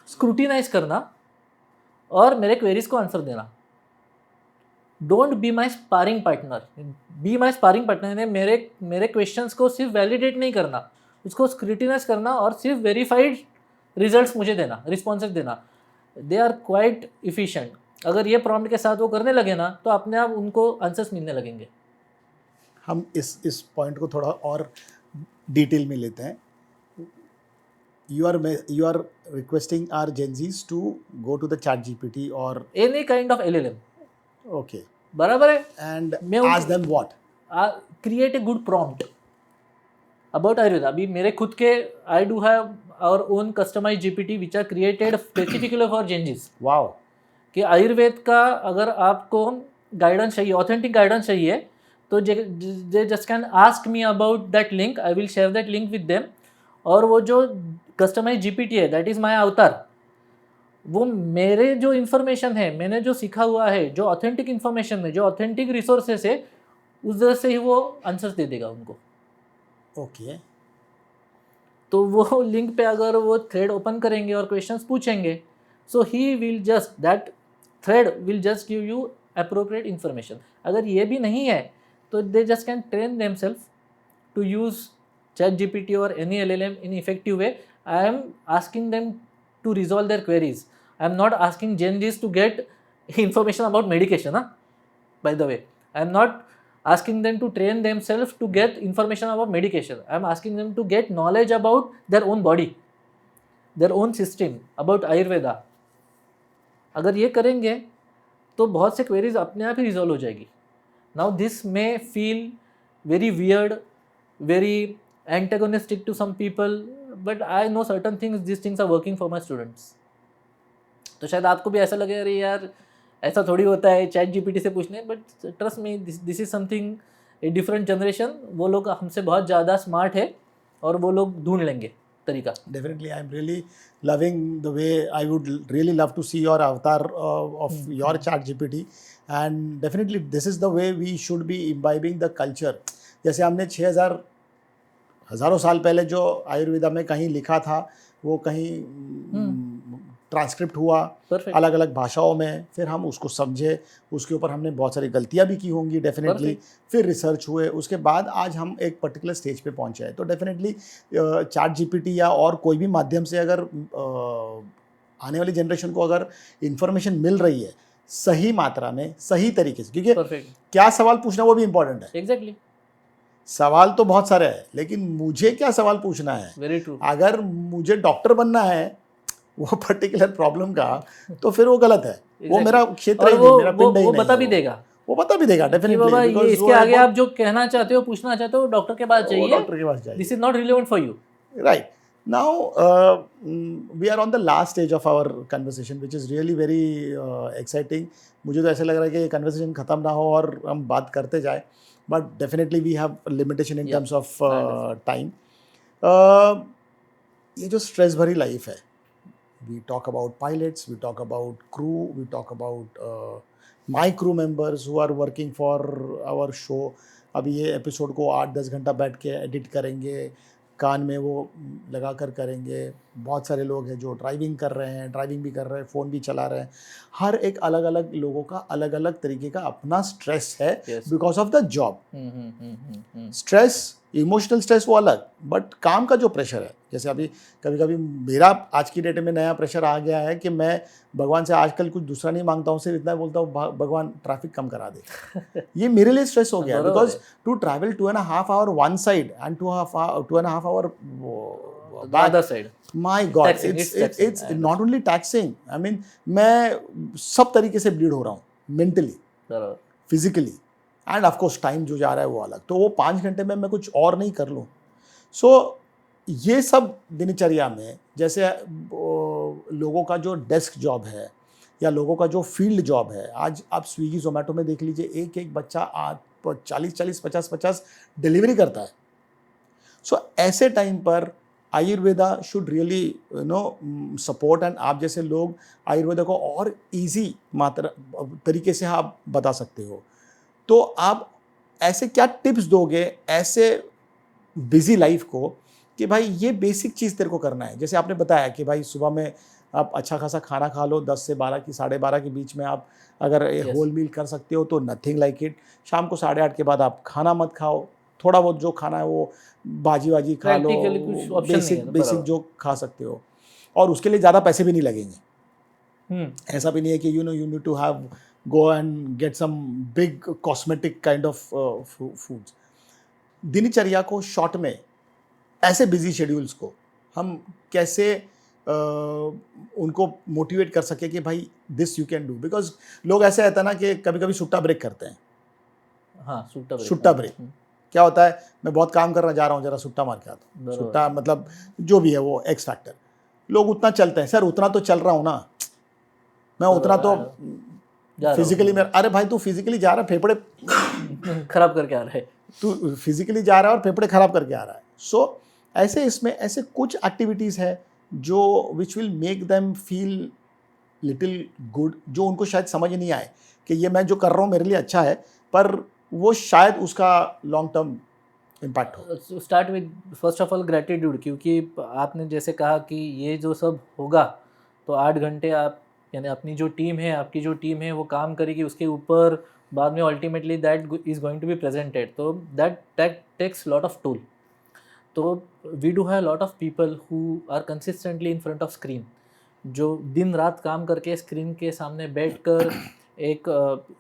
स्क्रूटिनाइज करना और मेरे क्वेरीज को आंसर देना. Don't be my sparring partner. Be my sparring partner ने मेरे क्वेश्चंस को सिर्फ वैलिडेट नहीं करना, उसको स्क्रूटिनाइज करना और सिर्फ वेरीफाइड रिजल्ट्स मुझे देना, रिस्पॉन्सेस देना. They are quite efficient. अगर ये प्रॉम्प्ट के साथ वो करने लगे ना, तो अपने आप उनको आंसर्स मिलने लगेंगे. हम इस पॉइंट को थोड़ा और डिटेल में लेते हैं. You are requesting our Gen Zs to go to the ChatGPT or any kind of LLM. Okay. बराबर है. And ask them what? Create a good prompt about Ayurveda. अभी मेरे खुद के I do have our own customized GPT which are created specifically for Gen Zs. Wow. कि आयुर्वेद का अगर आपको गाइडेंस चाहिए, ऑथेंटिक गाइडेंस चाहिए, तो they just can ask me about that link. I will share that link with them. और वो जो कस्टमाइज GPT है, दैट इज़ माई अवतार, वो मेरे जो इन्फॉर्मेशन है, मैंने जो सीखा हुआ है, जो ऑथेंटिक इन्फॉर्मेशन है, जो ऑथेंटिक रिसोर्सेस है, उस तरह से ही वो आंसर्स दे देगा उनको. ओके. तो वो लिंक पे अगर वो थ्रेड ओपन करेंगे और क्वेश्चंस पूछेंगे, so he will just, that thread will just give you appropriate information. अगर ये भी नहीं है, तो they just can train themselves to use ChatGPT or any LLM in effective way. I am asking them to resolve their queries. I am not asking Gen Zs to get information about medication. By the way, I am not asking them to train themselves to get information about medication. I am asking them to get knowledge about their own body, their own system, about Ayurveda. अगर ये करेंगे तो बहुत से queries अपने आप ही resolve हो जाएगी. Now this may feel very weird, very antagonistic to some people, but I know certain things, these things are working for my students. तो शायद आपको भी ऐसा लगे, अरे यार ऐसा थोड़ी होता है ChatGPT से पूछने, but trust me, this is something, a different generation. वो लोग हमसे बहुत ज़्यादा स्मार्ट है और वो लोग ढूंढ लेंगे तरीका. Definitely, I am really loving the way. I would really love to see your avatar of your ChatGPT, and definitely this is the way we should be imbibing the culture. जैसे हमने 6000 हज़ारों साल पहले जो आयुर्वेदा में कहीं लिखा था, वो कहीं ट्रांसक्रिप्ट हुआ अलग अलग भाषाओं में, फिर हम उसको समझे, उसके ऊपर हमने बहुत सारी गलतियां भी की होंगी डेफिनेटली, फिर रिसर्च हुए, उसके बाद आज हम एक पर्टिकुलर स्टेज पे पहुंचे हैं. तो डेफिनेटली ChatGPT या और कोई भी माध्यम से अगर आने वाली जनरेशन को अगर इंफॉर्मेशन मिल रही है सही मात्रा में, सही तरीके से, क्योंकि क्या सवाल पूछना वो भी इंपॉर्टेंट है. एग्जैक्टली. सवाल तो बहुत सारे हैं, लेकिन मुझे क्या सवाल पूछना है. Very true. अगर मुझे डॉक्टर बनना है वो पर्टिकुलर प्रॉब्लम का, तो फिर वो गलत है. exactly. वो मेरा क्षेत्र ही नहीं, मेरा पिंड ही नहीं. वो बता भी देगा, वो बता भी देगा डेफिनेटली. बाबा ये इसके आगे आप जो कहना चाहते हो, पूछना चाहते हो, डॉक्टर के पास जाइए, डॉक्टर के पास जाइए. This is not relevant for you. Right. Now we are on the last stage of our conversation which is really very exciting. मुझे तो ऐसा लग रहा है कि ये कन्वर्सेशन खत्म ना हो और हम बात करते जाए, but definitely we have a limitation in terms of time. ये जो स्ट्रेस भरी लाइफ है, We talk about pilots, we talk about crew, we talk about my crew members who are working for our show. अब ये episode को 8-10 घंटा बैठ के एडिट करेंगे, कान में वो लगा कर करेंगे. बहुत सारे लोग हैं जो ड्राइविंग कर रहे हैं, ड्राइविंग भी कर रहे हैं, फ़ोन भी चला रहे हैं. हर एक अलग अलग लोगों का अलग अलग तरीके का अपना स्ट्रेस है Yes. Because of the job. Stress, emotional stress वो अलग, बट काम का जो प्रेशर है, जैसे अभी कभी कभी मेरा आज की डेट में नया प्रेशर आ गया है कि मैं भगवान से आजकल कुछ दूसरा नहीं मांगता हूँ, सिर्फ इतना बोलता हूँ भगवान ट्रैफिक कम करा दे. ये मेरे लिए स्ट्रेस हो गया बरोबर because to travel 2.5 hour one side and 2.5 hour The other side. My god, Taxing, it's taxing, it's I not only taxing. I mean मैं सब तरीके से ब्लीड हो रहा हूँ, मेंटली, बरोबर. फिजिकली, एंड ऑफकोर्स टाइम जो जा रहा है वो अलग. तो वो 5 घंटे में मैं कुछ और नहीं कर लूँ. सो ये सब दिनचर्या में, जैसे लोगों का जो डेस्क जॉब है या लोगों का जो फील्ड जॉब है, आज आप स्विगी जोमेटो में देख लीजिए, एक एक बच्चा 40-40, 50-50 डिलीवरी करता है. सो ऐसे टाइम पर Ayurveda should really support, and आप जैसे लोग आयुर्वेदा को और इजी मात्रा तरीके से आप बता सकते हो. तो आप ऐसे क्या टिप्स दोगे ऐसे बिजी लाइफ को कि भाई ये बेसिक चीज़ तेरे को करना है. जैसे आपने बताया कि भाई सुबह में आप अच्छा खासा खाना खा लो, 10 से 12 की 12:30 के बीच में आप अगर Yes. होल मील कर सकते हो तो नथिंग लाइक इट. शाम को 8:30 के बाद आप खाना मत खाओ, थोड़ा बहुत जो खाना है वो बाजी खा लो, Practically कुछ option नहीं है, बेसिक तो बेसिक बराबर. जो खा सकते हो, और उसके लिए ज़्यादा पैसे भी नहीं लगेंगे. हम्म. ऐसा भी नहीं है कि you need to have go and get some big cosmetic kind of foods. दिनचर्या को शॉर्ट में, ऐसे बिजी शेड्यूल्स को हम कैसे उनको मोटिवेट कर सके कि भाई this you can do. Because लोग ऐसे रहता है ना कि कभी कभी सुट्टा ब्रेक करते हैं. हाँ, सुट्टा ब्रेक क्या होता है, मैं बहुत काम करना जा रहा हूँ, जरा सुट्टा मार के आता हूँ. बराबर. सुट्टा मतलब जो भी है वो एक्स फैक्टर. लोग उतना चलते हैं, सर उतना तो चल रहा हूँ ना, मैं उतना तो जा रहा हूँ. फिजिकली में. अरे भाई तू फिजिकली जा रहा है, फेफड़े खराब करके आ रहा है. तू फिजिकली जा रहा है और फेफड़े खराब करके आ रहा है. सो ऐसे इसमें ऐसे कुछ एक्टिविटीज़ है जो which will make them feel little good, जो उनको शायद समझ नहीं आए कि ये मैं जो कर रहा हूँ मेरे लिए अच्छा है, पर वो शायद उसका लॉन्ग टर्म इम्पैक्ट हो. Start with first of all gratitude, क्योंकि आपने जैसे कहा कि ये जो सब होगा तो 8 घंटे आप, यानी अपनी जो टीम है, आपकी जो टीम है वो काम करेगी उसके ऊपर, बाद में ultimately that is going to be presented, तो that takes lot of tool. तो we do have lot of people who are consistently in front of screen, जो दिन रात काम करके स्क्रीन के सामने बैठकर एक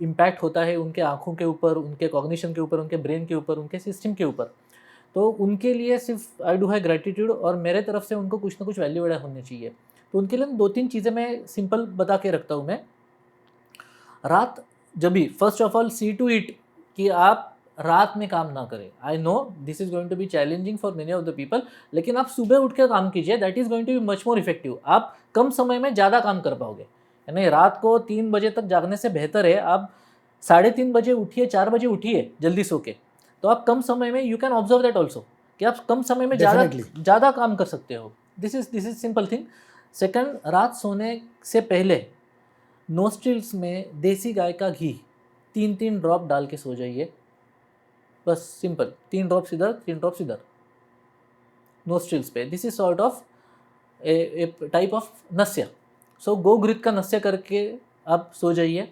इम्पैक्ट होता है उनके आँखों के ऊपर, उनके कॉग्निशन के ऊपर, उनके ब्रेन के ऊपर, उनके सिस्टम के ऊपर. तो उनके लिए सिर्फ आई डू हैव ग्रेटिट्यूड, और मेरे तरफ से उनको कुछ ना कुछ वैल्यू एड होनी चाहिए. तो उनके लिए 2-3 चीज़ें मैं सिंपल बता के रखता हूँ. मैं रात जब भी, first of all see to it कि आप रात में काम ना करें. I know this is going to be challenging for many of the people, लेकिन आप सुबह उठ के काम कीजिए, that is going to be much more effective. आप कम समय में ज़्यादा काम कर पाओगे. यानी रात को 3 बजे तक जागने से बेहतर है आप 3:30 बजे उठिए, 4 बजे उठिए जल्दी सो के, तो आप कम समय में, you can observe that also, कि आप कम समय में ज़्यादा काम कर सकते हो. This is simple thing. Second, रात सोने से पहले नोस्ट्रिल्स में देसी गाय का घी 3-3 ड्रॉप डाल के सो जाइए. बस सिंपल, 3 ड्रॉप्स इधर, 3 ड्रॉप्स इधर नोस्ट्रिल्स पे. This is sort of a type of nasya. So गो घृत का नस्य करके आप सो जाइए.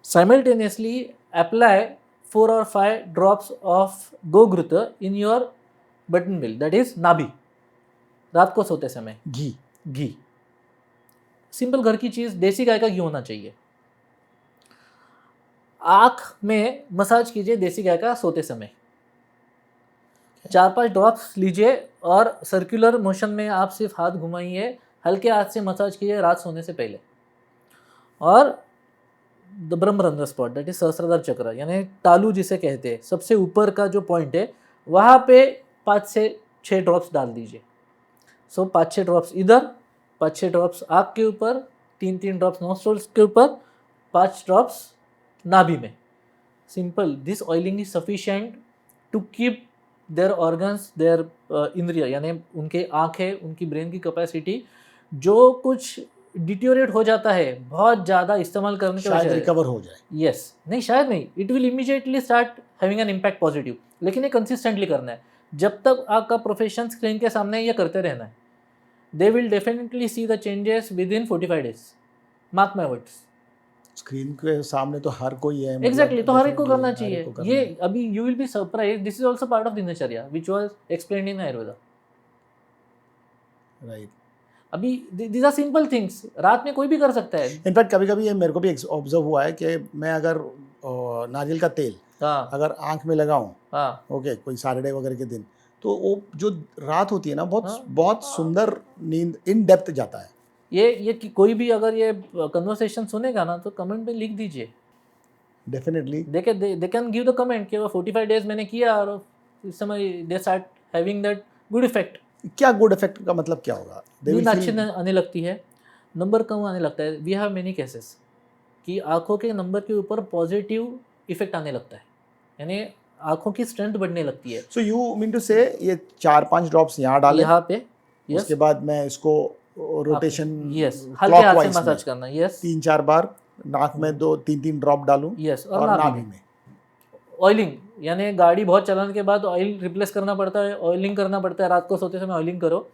Simultaneously apply 4 or 5 drops of go ghrita in your button mill, that is nabhi, रात को सोते समय. घी सिंपल घर की चीज़, देसी गाय का घी होना चाहिए. आँख में मसाज कीजिए देसी गाय का सोते समय. 4-5 ड्रॉप्स लीजिए और सर्कुलर मोशन में आप सिर्फ हाथ घुमाइए, हल्के हाथ से मसाज कीजिए रात सोने से पहले. और द ब्रह्मरंध्र स्पॉट, दैट इज सहस्त्रधार चक्र, यानी तालू जिसे कहते हैं, सबसे ऊपर का जो पॉइंट है, वहाँ पे 5 से 6 ड्रॉप्स डाल दीजिए. सो 5-6 ड्रॉप्स इधर, 5-6 ड्रॉप्स आँख के ऊपर, 3-3 ड्रॉप्स नोस्ट्रल्स के ऊपर, 5 ड्रॉप्स नाभि में. Simple. This oiling is sufficient to keep their organs, their इंद्रिय, यानी उनके आँखें, उनकी ब्रेन की कैपेसिटी जो कुछ डिट्योरेट हो जाता है बहुत ज़्यादा इस्तेमाल करने की शायद वजह से, रिकवर हो जाए। यस नहीं शायद नहीं, it will immediately start having an impact positive, लेकिन ये कंसिस्टेंटली करना है। जब तक आपका प्रोफेशन स्क्रीन के सामने है, ये करते रहना है। They will definitely see the changes with in 45 days, mark my words. Screen के सामने तो हर कोई है, मतलब एग्जैक्टली, तो हर एक को definitely करना हर एक चाहिए को करना ये। है। अभी you will be surprise, this is also part of dinacharya which was explained in Ayurveda. Right. अभी दीज आर सिंपल थिंग्स, रात में कोई भी कर सकता है। इनफैक्ट कभी कभी ये मेरे को भी ऑब्जर्व हुआ है कि मैं अगर नारियल का तेल हाँ अगर आंख में लगाऊं, हाँ ओके, कोई सैटरडे वगैरह के दिन, तो वो जो रात होती है ना, बहुत हाँ, बहुत सुंदर नींद इन डेप्थ जाता है। ये कोई भी अगर ये कन्वर्सेशन सुनेगा ना तो कमेंट में लिख दीजिए। Definitely. They can give the comment कि वो 45 डेज मैंने किया और इस समय they start having that good effect. क्या गुड इफेक्ट का मतलब क्या होगा? They will नींद अच्छी feel- आने लगती है, नंबर कम आने लगता है। वी हैव मेनी केसेस कि आँखों के नंबर के ऊपर पॉजिटिव इफेक्ट आने लगता है, यानी आँखों की स्ट्रेंथ बढ़ने लगती है। So you mean to say ये 4-5 ड्रॉप्स यहाँ डालें, यहाँ पे यस, उसके बाद मैं इसको रोटेशन यस हल्के हाथ से क्लॉकवाइज मसाज करना, यस 3-4 बार नाक में 2-3 ड्रॉप डालूं यस, और नाभि में। ऑयलिंग, यानी गाड़ी बहुत चलाने के बाद ऑयल रिप्लेस करना पड़ता है, ऑयलिंग करना पड़ता है। रात को सोते समय ऑयलिंग करो,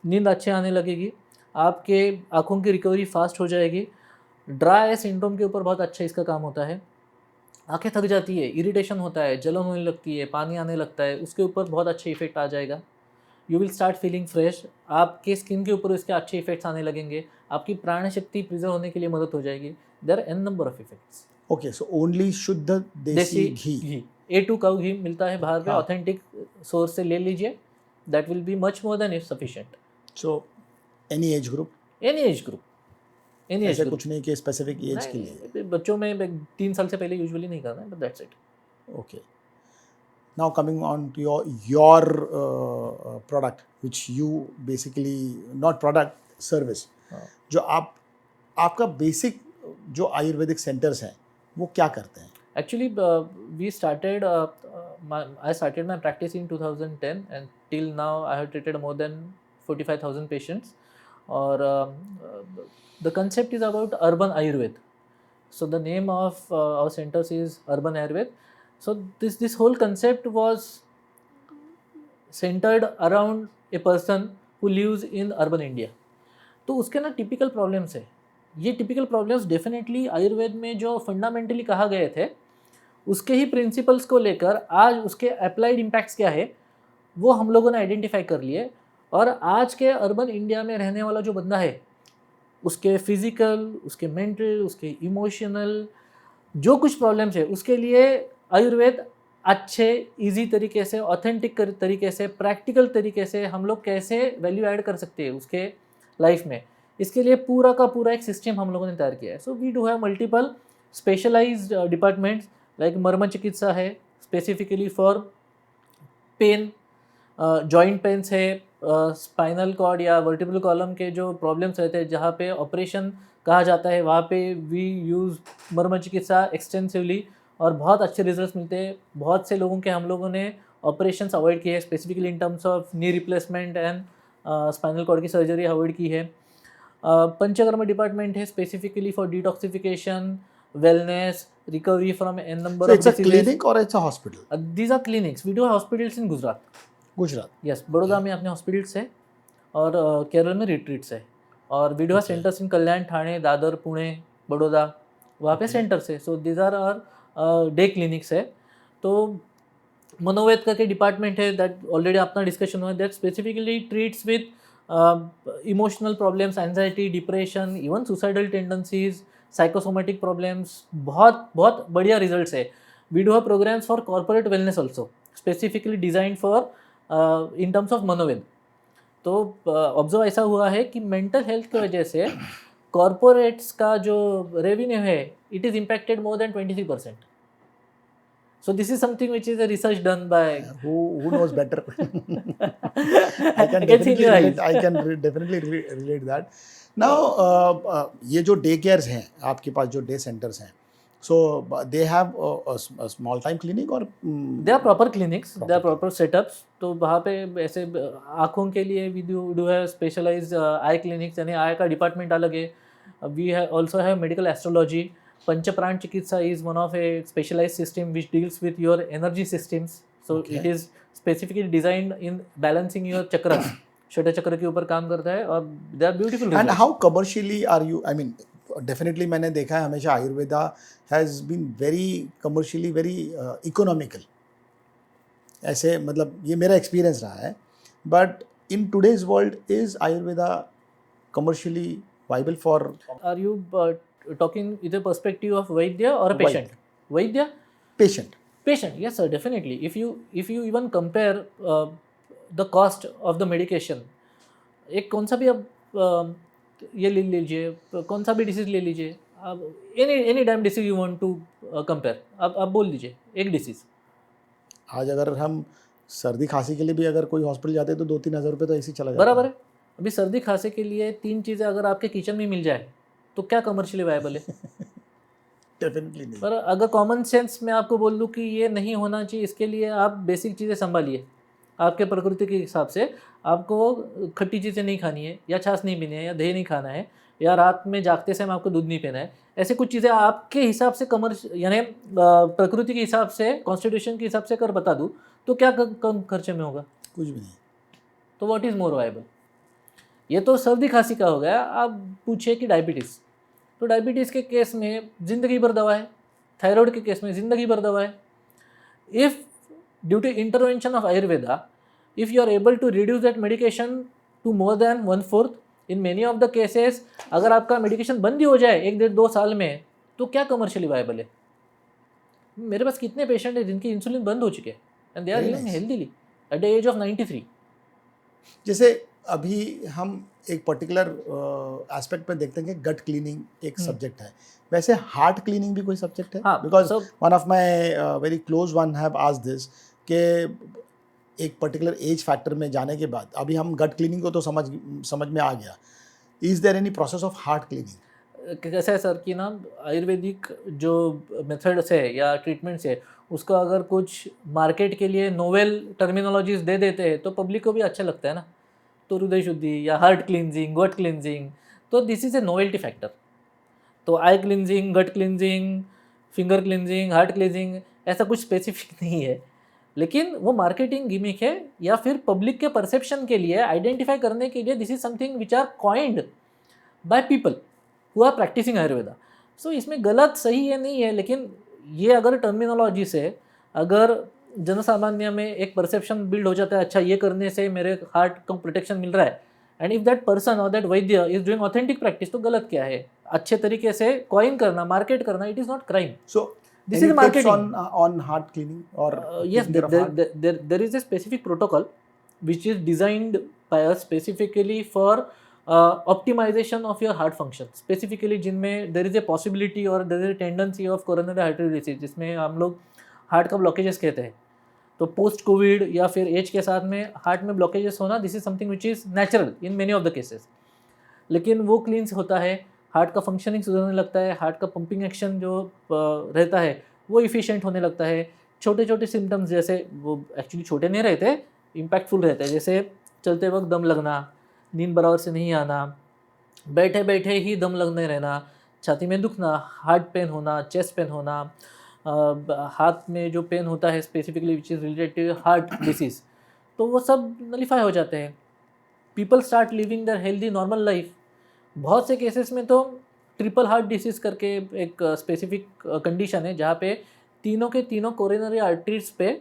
नींद अच्छे आने लगेगी, आपके आँखों की रिकवरी फास्ट हो जाएगी। ड्राई आई सिंड्रोम के ऊपर बहुत अच्छा इसका काम होता है। आंखें थक जाती है, इरिटेशन होता है, जलन होने लगती है, पानी आने लगता है, उसके ऊपर बहुत अच्छे इफेक्ट आ जाएगा। You will start feeling fresh, आपके स्किन के ऊपर इसके अच्छे इफेक्ट्स आने लगेंगे, आपकी प्राण शक्ति प्रिजर्व होने के लिए मदद हो जाएगी। There are an number of effects. Okay, so only शुद्ध देसी घी, A2 काऊ घी मिलता है बाहर पे, हाँ। ऑथेंटिक सोर्स से ले लीजिए, that will be much more than if sufficient. So any age group, any age group, any as ऐसे ग्रुप। कुछ नहीं कि स्पेसिफिक एज के लिए। बच्चों में 3 साल से पहले यूजुअली नहीं करना है, but that's it. Okay, now coming on to your product which you basically, not product, service, जो आपका बेसिक जो आयुर्वेदिक सेंटर्स हैं वो क्या करते हैं? Actually, we started. I started my practice in 2010, and till now I have treated more than 45,000 patients. Or the concept is about urban Ayurved. So the name of our centers is Urban Ayurved. So this whole concept was centered around a person who lives in urban India. तो उसके ना typical problems है। ये typical problems definitely Ayurveda में जो fundamentally कहा गए थे उसके ही प्रिंसिपल्स को लेकर आज उसके अप्लाइड इम्पैक्ट्स क्या है वो हम लोगों ने आइडेंटिफाई कर लिए। और आज के अर्बन इंडिया में रहने वाला जो बंदा है, उसके फिजिकल, उसके मेंटल, उसके इमोशनल जो कुछ प्रॉब्लम्स है, उसके लिए आयुर्वेद अच्छे इजी तरीके से, ऑथेंटिक तरीके से, प्रैक्टिकल तरीके से हम लोग कैसे वैल्यू ऐड कर सकते हैं उसके लाइफ में, इसके लिए पूरा का पूरा एक सिस्टम हम लोगों ने तैयार किया है। So we do have multiple specialised departments, like मर्म चिकित्सा है specifically for pain, joint pains है, स्पाइनल कॉर्ड या वर्टिब्रल कॉलम के जो प्रॉब्लम्स रहते हैं जहाँ पे ऑपरेशन कहा जाता है, वहाँ पे वी यूज़ मर्म चिकित्सा एक्सटेंसिवली और बहुत अच्छे रिजल्ट्स मिलते हैं। बहुत से लोगों के हम लोगों ने ऑपरेशंस अवॉइड किए हैं, specifically in terms of knee replacement and spinal cord की सर्जरी अवॉइड की है। पंचकर्म डिपार्टमेंट है specifically for detoxification, wellness, recovery from n number So of it's a diseases. clinic or it's a hospital? These are clinics. We do have hospitals in Gujarat. Gujarat. Yes, Baroda में अपने hospitals है और केरल में retreats है। और we do have centres in Kalyan, Thane, Dadar, Pune, Baroda, वहाँ पे centres है। So these are our day clinics है। तो मनोवेद का के डिपार्टमेंट है, दैट ऑलरेडी अपना डिस्कशन हुआ है, that specifically treats with emotional problems, anxiety, depression, even suicidal tendencies, psychosomatic problems. बहुत बहुत बढ़िया रिजल्ट्स है। We do have programmes for corporate wellness also, specifically design for in terms of Manoveda. तो observe ऐसा हुआ है कि मेंटल हेल्थ की वजह से कॉर्पोरेट्स का जो रेवेन्यू है it is impacted more than 23%. So this is something which is a research done by who knows better. I can definitely relate. I can definitely relate that. Now ये जो day cares हैं आपके पास, जो day centres हैं, So they have a small time clinic or they are proper clinics, they are Proper proper setups. तो वहाँ पे ऐसे आँखों के लिए वी डू है स्पेशलाइज आई क्लिनिक्स, यानी आई का डिपार्टमेंट अलग है. We also have medical astrology. Panchaprana Chikitsa is one of a specialise system which deals with your energy systems. So Okay. It is specifically designed in balancing your chakras. छठे चक्र के ऊपर काम करता है और they are beautiful. And how commercially are you? I mean, definitely मैंने देखा है हमेशा Ayurveda has been very commercially very economical. ऐसे मतलब ये मेरा एक्सपीरियंस रहा है. But in today's world, is Ayurveda commercially viable for Are you talking with a perspective of Vaidya or a Vaidya. patient? Vaidya? patient? Patient, yes sir, definitely. If you even compare the cost of the medication, एक कौन सा भी अब ये ले लीजिए, कौन सा भी डिसीज ले लीजिए, अब any damn disease you want to compare, अब बोल दीजिए एक डिसीज. आज अगर हम सर्दी खांसी के लिए भी अगर कोई हॉस्पिटल जाते हैं तो 2-3 हज़ार रुपये तो ऐसे ही चला जाता बराबर है. अभी सर्दी खांसी के लिए 3 चीज़ें अगर आपके किचन में मिल जाए तो क्या कमर्शियली वायबल है? डेफिनेटली नहीं. पर अगर कॉमन सेंस में आपको बोल दूँ कि ये नहीं होना चाहिए, इसके लिए आप बेसिक चीज़ें संभालिए. आपके प्रकृति के हिसाब से आपको खट्टी चीज़ें नहीं खानी है, या छाछ नहीं पीनी है, या दही नहीं खाना है, या रात में जागते समय आपको दूध नहीं पीना है. ऐसे कुछ चीज़ें आपके हिसाब से यानी प्रकृति के हिसाब से, कॉन्स्टिट्यूशन के हिसाब से अगर बता दूँ तो क्या कम खर्चे में होगा? कुछ भी नहीं. तो व्हाट इज़ मोर वायबल? ये तो सर्दी खांसी का हो गया. आप पूछिए कि डायबिटीज़, तो डायबिटीज़ के केस में ज़िंदगी भर दवा है. थायराइड के केस में ज़िंदगी भर दवा है. If due to intervention of Ayurveda, if you are able to reduce that medication to more than 1/4, in many of the cases अगर आपका मेडिकेशन बंद ही हो जाए 1-1.5-2 साल में, तो क्या कमर्शियली वायबल है? मेरे पास कितने पेशेंट हैं जिनकी इंसुलिन बंद हो चुके हैं and they are Very living nice. Healthily at the age of 93. जैसे अभी हम एक पर्टिकुलर एस्पेक्ट पे देखते हैं कि गट क्लीनिंग एक सब्जेक्ट है, वैसे हार्ट क्लीनिंग भी कोई सब्जेक्ट है? हाँ, because so- one of my very close one have asked this कि एक पर्टिकुलर एज फैक्टर में जाने के बाद अभी हम गट क्लीनिंग को तो समझ में आ गया. Is there any process of heart cleaning? कैसा है सर कि ना, आयुर्वेदिक जो मेथड्स है या ट्रीटमेंट्स है, उसको अगर कुछ मार्केट के लिए नोवेल टर्मिनोलॉजीज दे देते हैं तो पब्लिक को भी अच्छा लगता है ना. तो हृदय शुद्धि या हार्ट क्लिनजिंग, गट क्लिनजिंग, तो this is a novelty factor. तो eye cleansing, gut cleansing, finger cleansing, heart cleansing, ऐसा कुछ स्पेसिफिक नहीं है. लेकिन वो मार्केटिंग गिमिक है या फिर पब्लिक के परसेप्शन के लिए, आइडेंटिफाई करने के लिए. This is something which are coined by people who are practising Ayurveda. So इसमें गलत सही है नहीं है, लेकिन ये अगर टर्मिनोलॉजी से अगर जनसामान्य में एक परसेप्शन बिल्ड हो जाता है, अच्छा ये करने से मेरे हार्ट को प्रोटेक्शन मिल रहा है, एंड इफ दैट पर्सन और that Vaidya is doing authentic practice, तो गलत क्या है? अच्छे तरीके से कॉइन करना, मार्केट करना, it is not crime. So This any is tips marketing. on heart cleaning or Yes, taking care of heart? there is a specific protocol which is designed by us specifically for optimization of your heart function. Specifically जिनमें there is a possibility or there is a tendency of coronary artery disease, जिसमें हम लोग heart का blockages कहते हैं. तो post Covid या फिर एज के साथ में हार्ट में ब्लॉकेजेस होना, this is something which is natural in many of the cases. लेकिन वो क्लींस होता है, हार्ट का फंक्शनिंग सुधरने लगता है, हार्ट का पंपिंग एक्शन जो रहता है वो इफ़िशिएंट होने लगता है. छोटे छोटे सिम्टम्स जैसे, वो एक्चुअली छोटे नहीं रहते, इम्पैक्टफुल रहते हैं. जैसे चलते वक्त दम लगना, नींद बराबर से नहीं आना, बैठे बैठे ही दम लगने रहना, छाती में दुखना, हार्ट पेन होना, चेस्ट पेन होना, हाथ में जो पेन होता है specifically which is related heart disease, तो वो सब नलीफाई हो जाते हैं. People start living their healthy normal life. बहुत से केसेस में तो ट्रिपल हार्ट डिसीज़ करके एक स्पेसिफिक कंडीशन है जहाँ पे तीनों के तीनों कोरोनरी आर्टरीज पे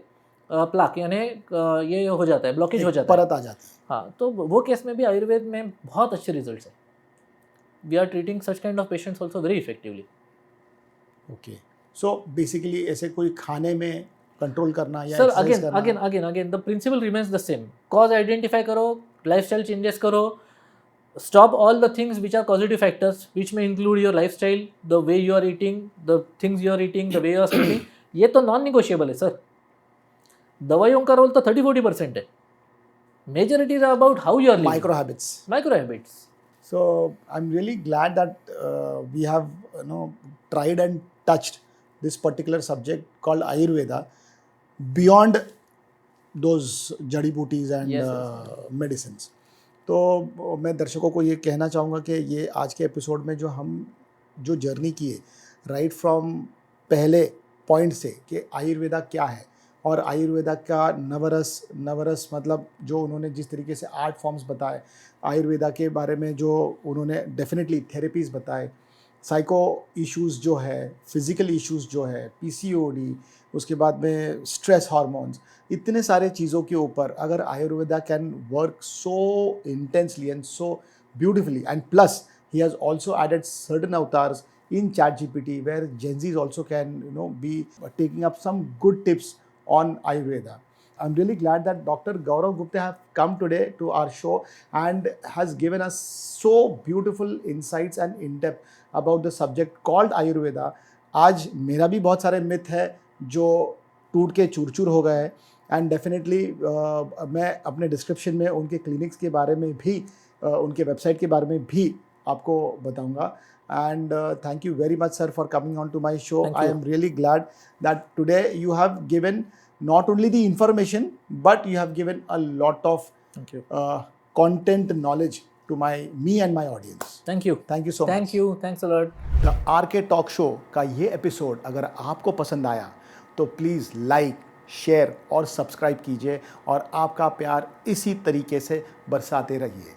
प्लाक यानी ये हो जाता है, ब्लॉकेज हो जाता है, परत आ जाती है. हाँ, तो वो केस में भी आयुर्वेद में बहुत अच्छे रिजल्ट्स हैं. We are treating such kind of patients also very effectively. Okay, so basically ऐसे कोई खाने में कंट्रोल करना या सर एक्सरसाइज करना. Again the principle remains the same. Cause identify करो, लाइफस्टाइल चेंजेस करो, stop all the things which are causative factors, which may include your lifestyle, the way you are eating, the things you are eating, the way you are sleeping. ये तो non negotiable है sir. दवाइयों का role तो 30-40% है. Majority is about how you are living. Micro habits. Micro habits. So I'm really glad that we have tried and touched this particular subject called Ayurveda beyond those जड़ी booties and Yes, yes. Medicines. तो मैं दर्शकों को ये कहना चाहूँगा कि ये आज के एपिसोड में जो हम जो जर्नी किए राइट फ्रॉम पहले पॉइंट से कि आयुर्वेदा क्या है और आयुर्वेदा का नवरस मतलब जो उन्होंने जिस तरीके से आर्ट फॉर्म्स बताए, आयुर्वेदा के बारे में जो उन्होंने डेफिनेटली थेरेपीज़ बताए, साइको इश्यूज़ जो है, फिज़िकल इश्यूज़ जो है, पीसीओडी, उसके बाद में स्ट्रेस हार्मोन्स, इतने सारे चीज़ों के ऊपर अगर Ayurveda can work so intensely and so beautifully and plus he has also added certain avatars in ChatGPT where Gen Zs also can be taking up some good tips on Ayurveda. I'm really glad that Dr. Gaurav Gupta have come today to our show and has given us so beautiful insights and in-depth about the subject called Ayurveda. आज मेरा भी बहुत सारे myth है जो टूट के चूर चूर हो गए हैं एंड डेफिनेटली मैं अपने डिस्क्रिप्शन में उनके क्लिनिक्स के बारे में भी उनके वेबसाइट के बारे में भी आपको बताऊंगा. And thank you very much, sir, for coming on to my show. Thank I you. am really glad that today you have given not only the information, but you have given a lot of Thank you. Content knowledge to me and my audience. Thank you. Thank you so much. Thank you. Thanks a lot. The RK Talk Show का ये episode अगर आपको पसंद आया तो please like, share और subscribe कीजिए और आपका प्यार इसी तरीके से बरसाते रहिए.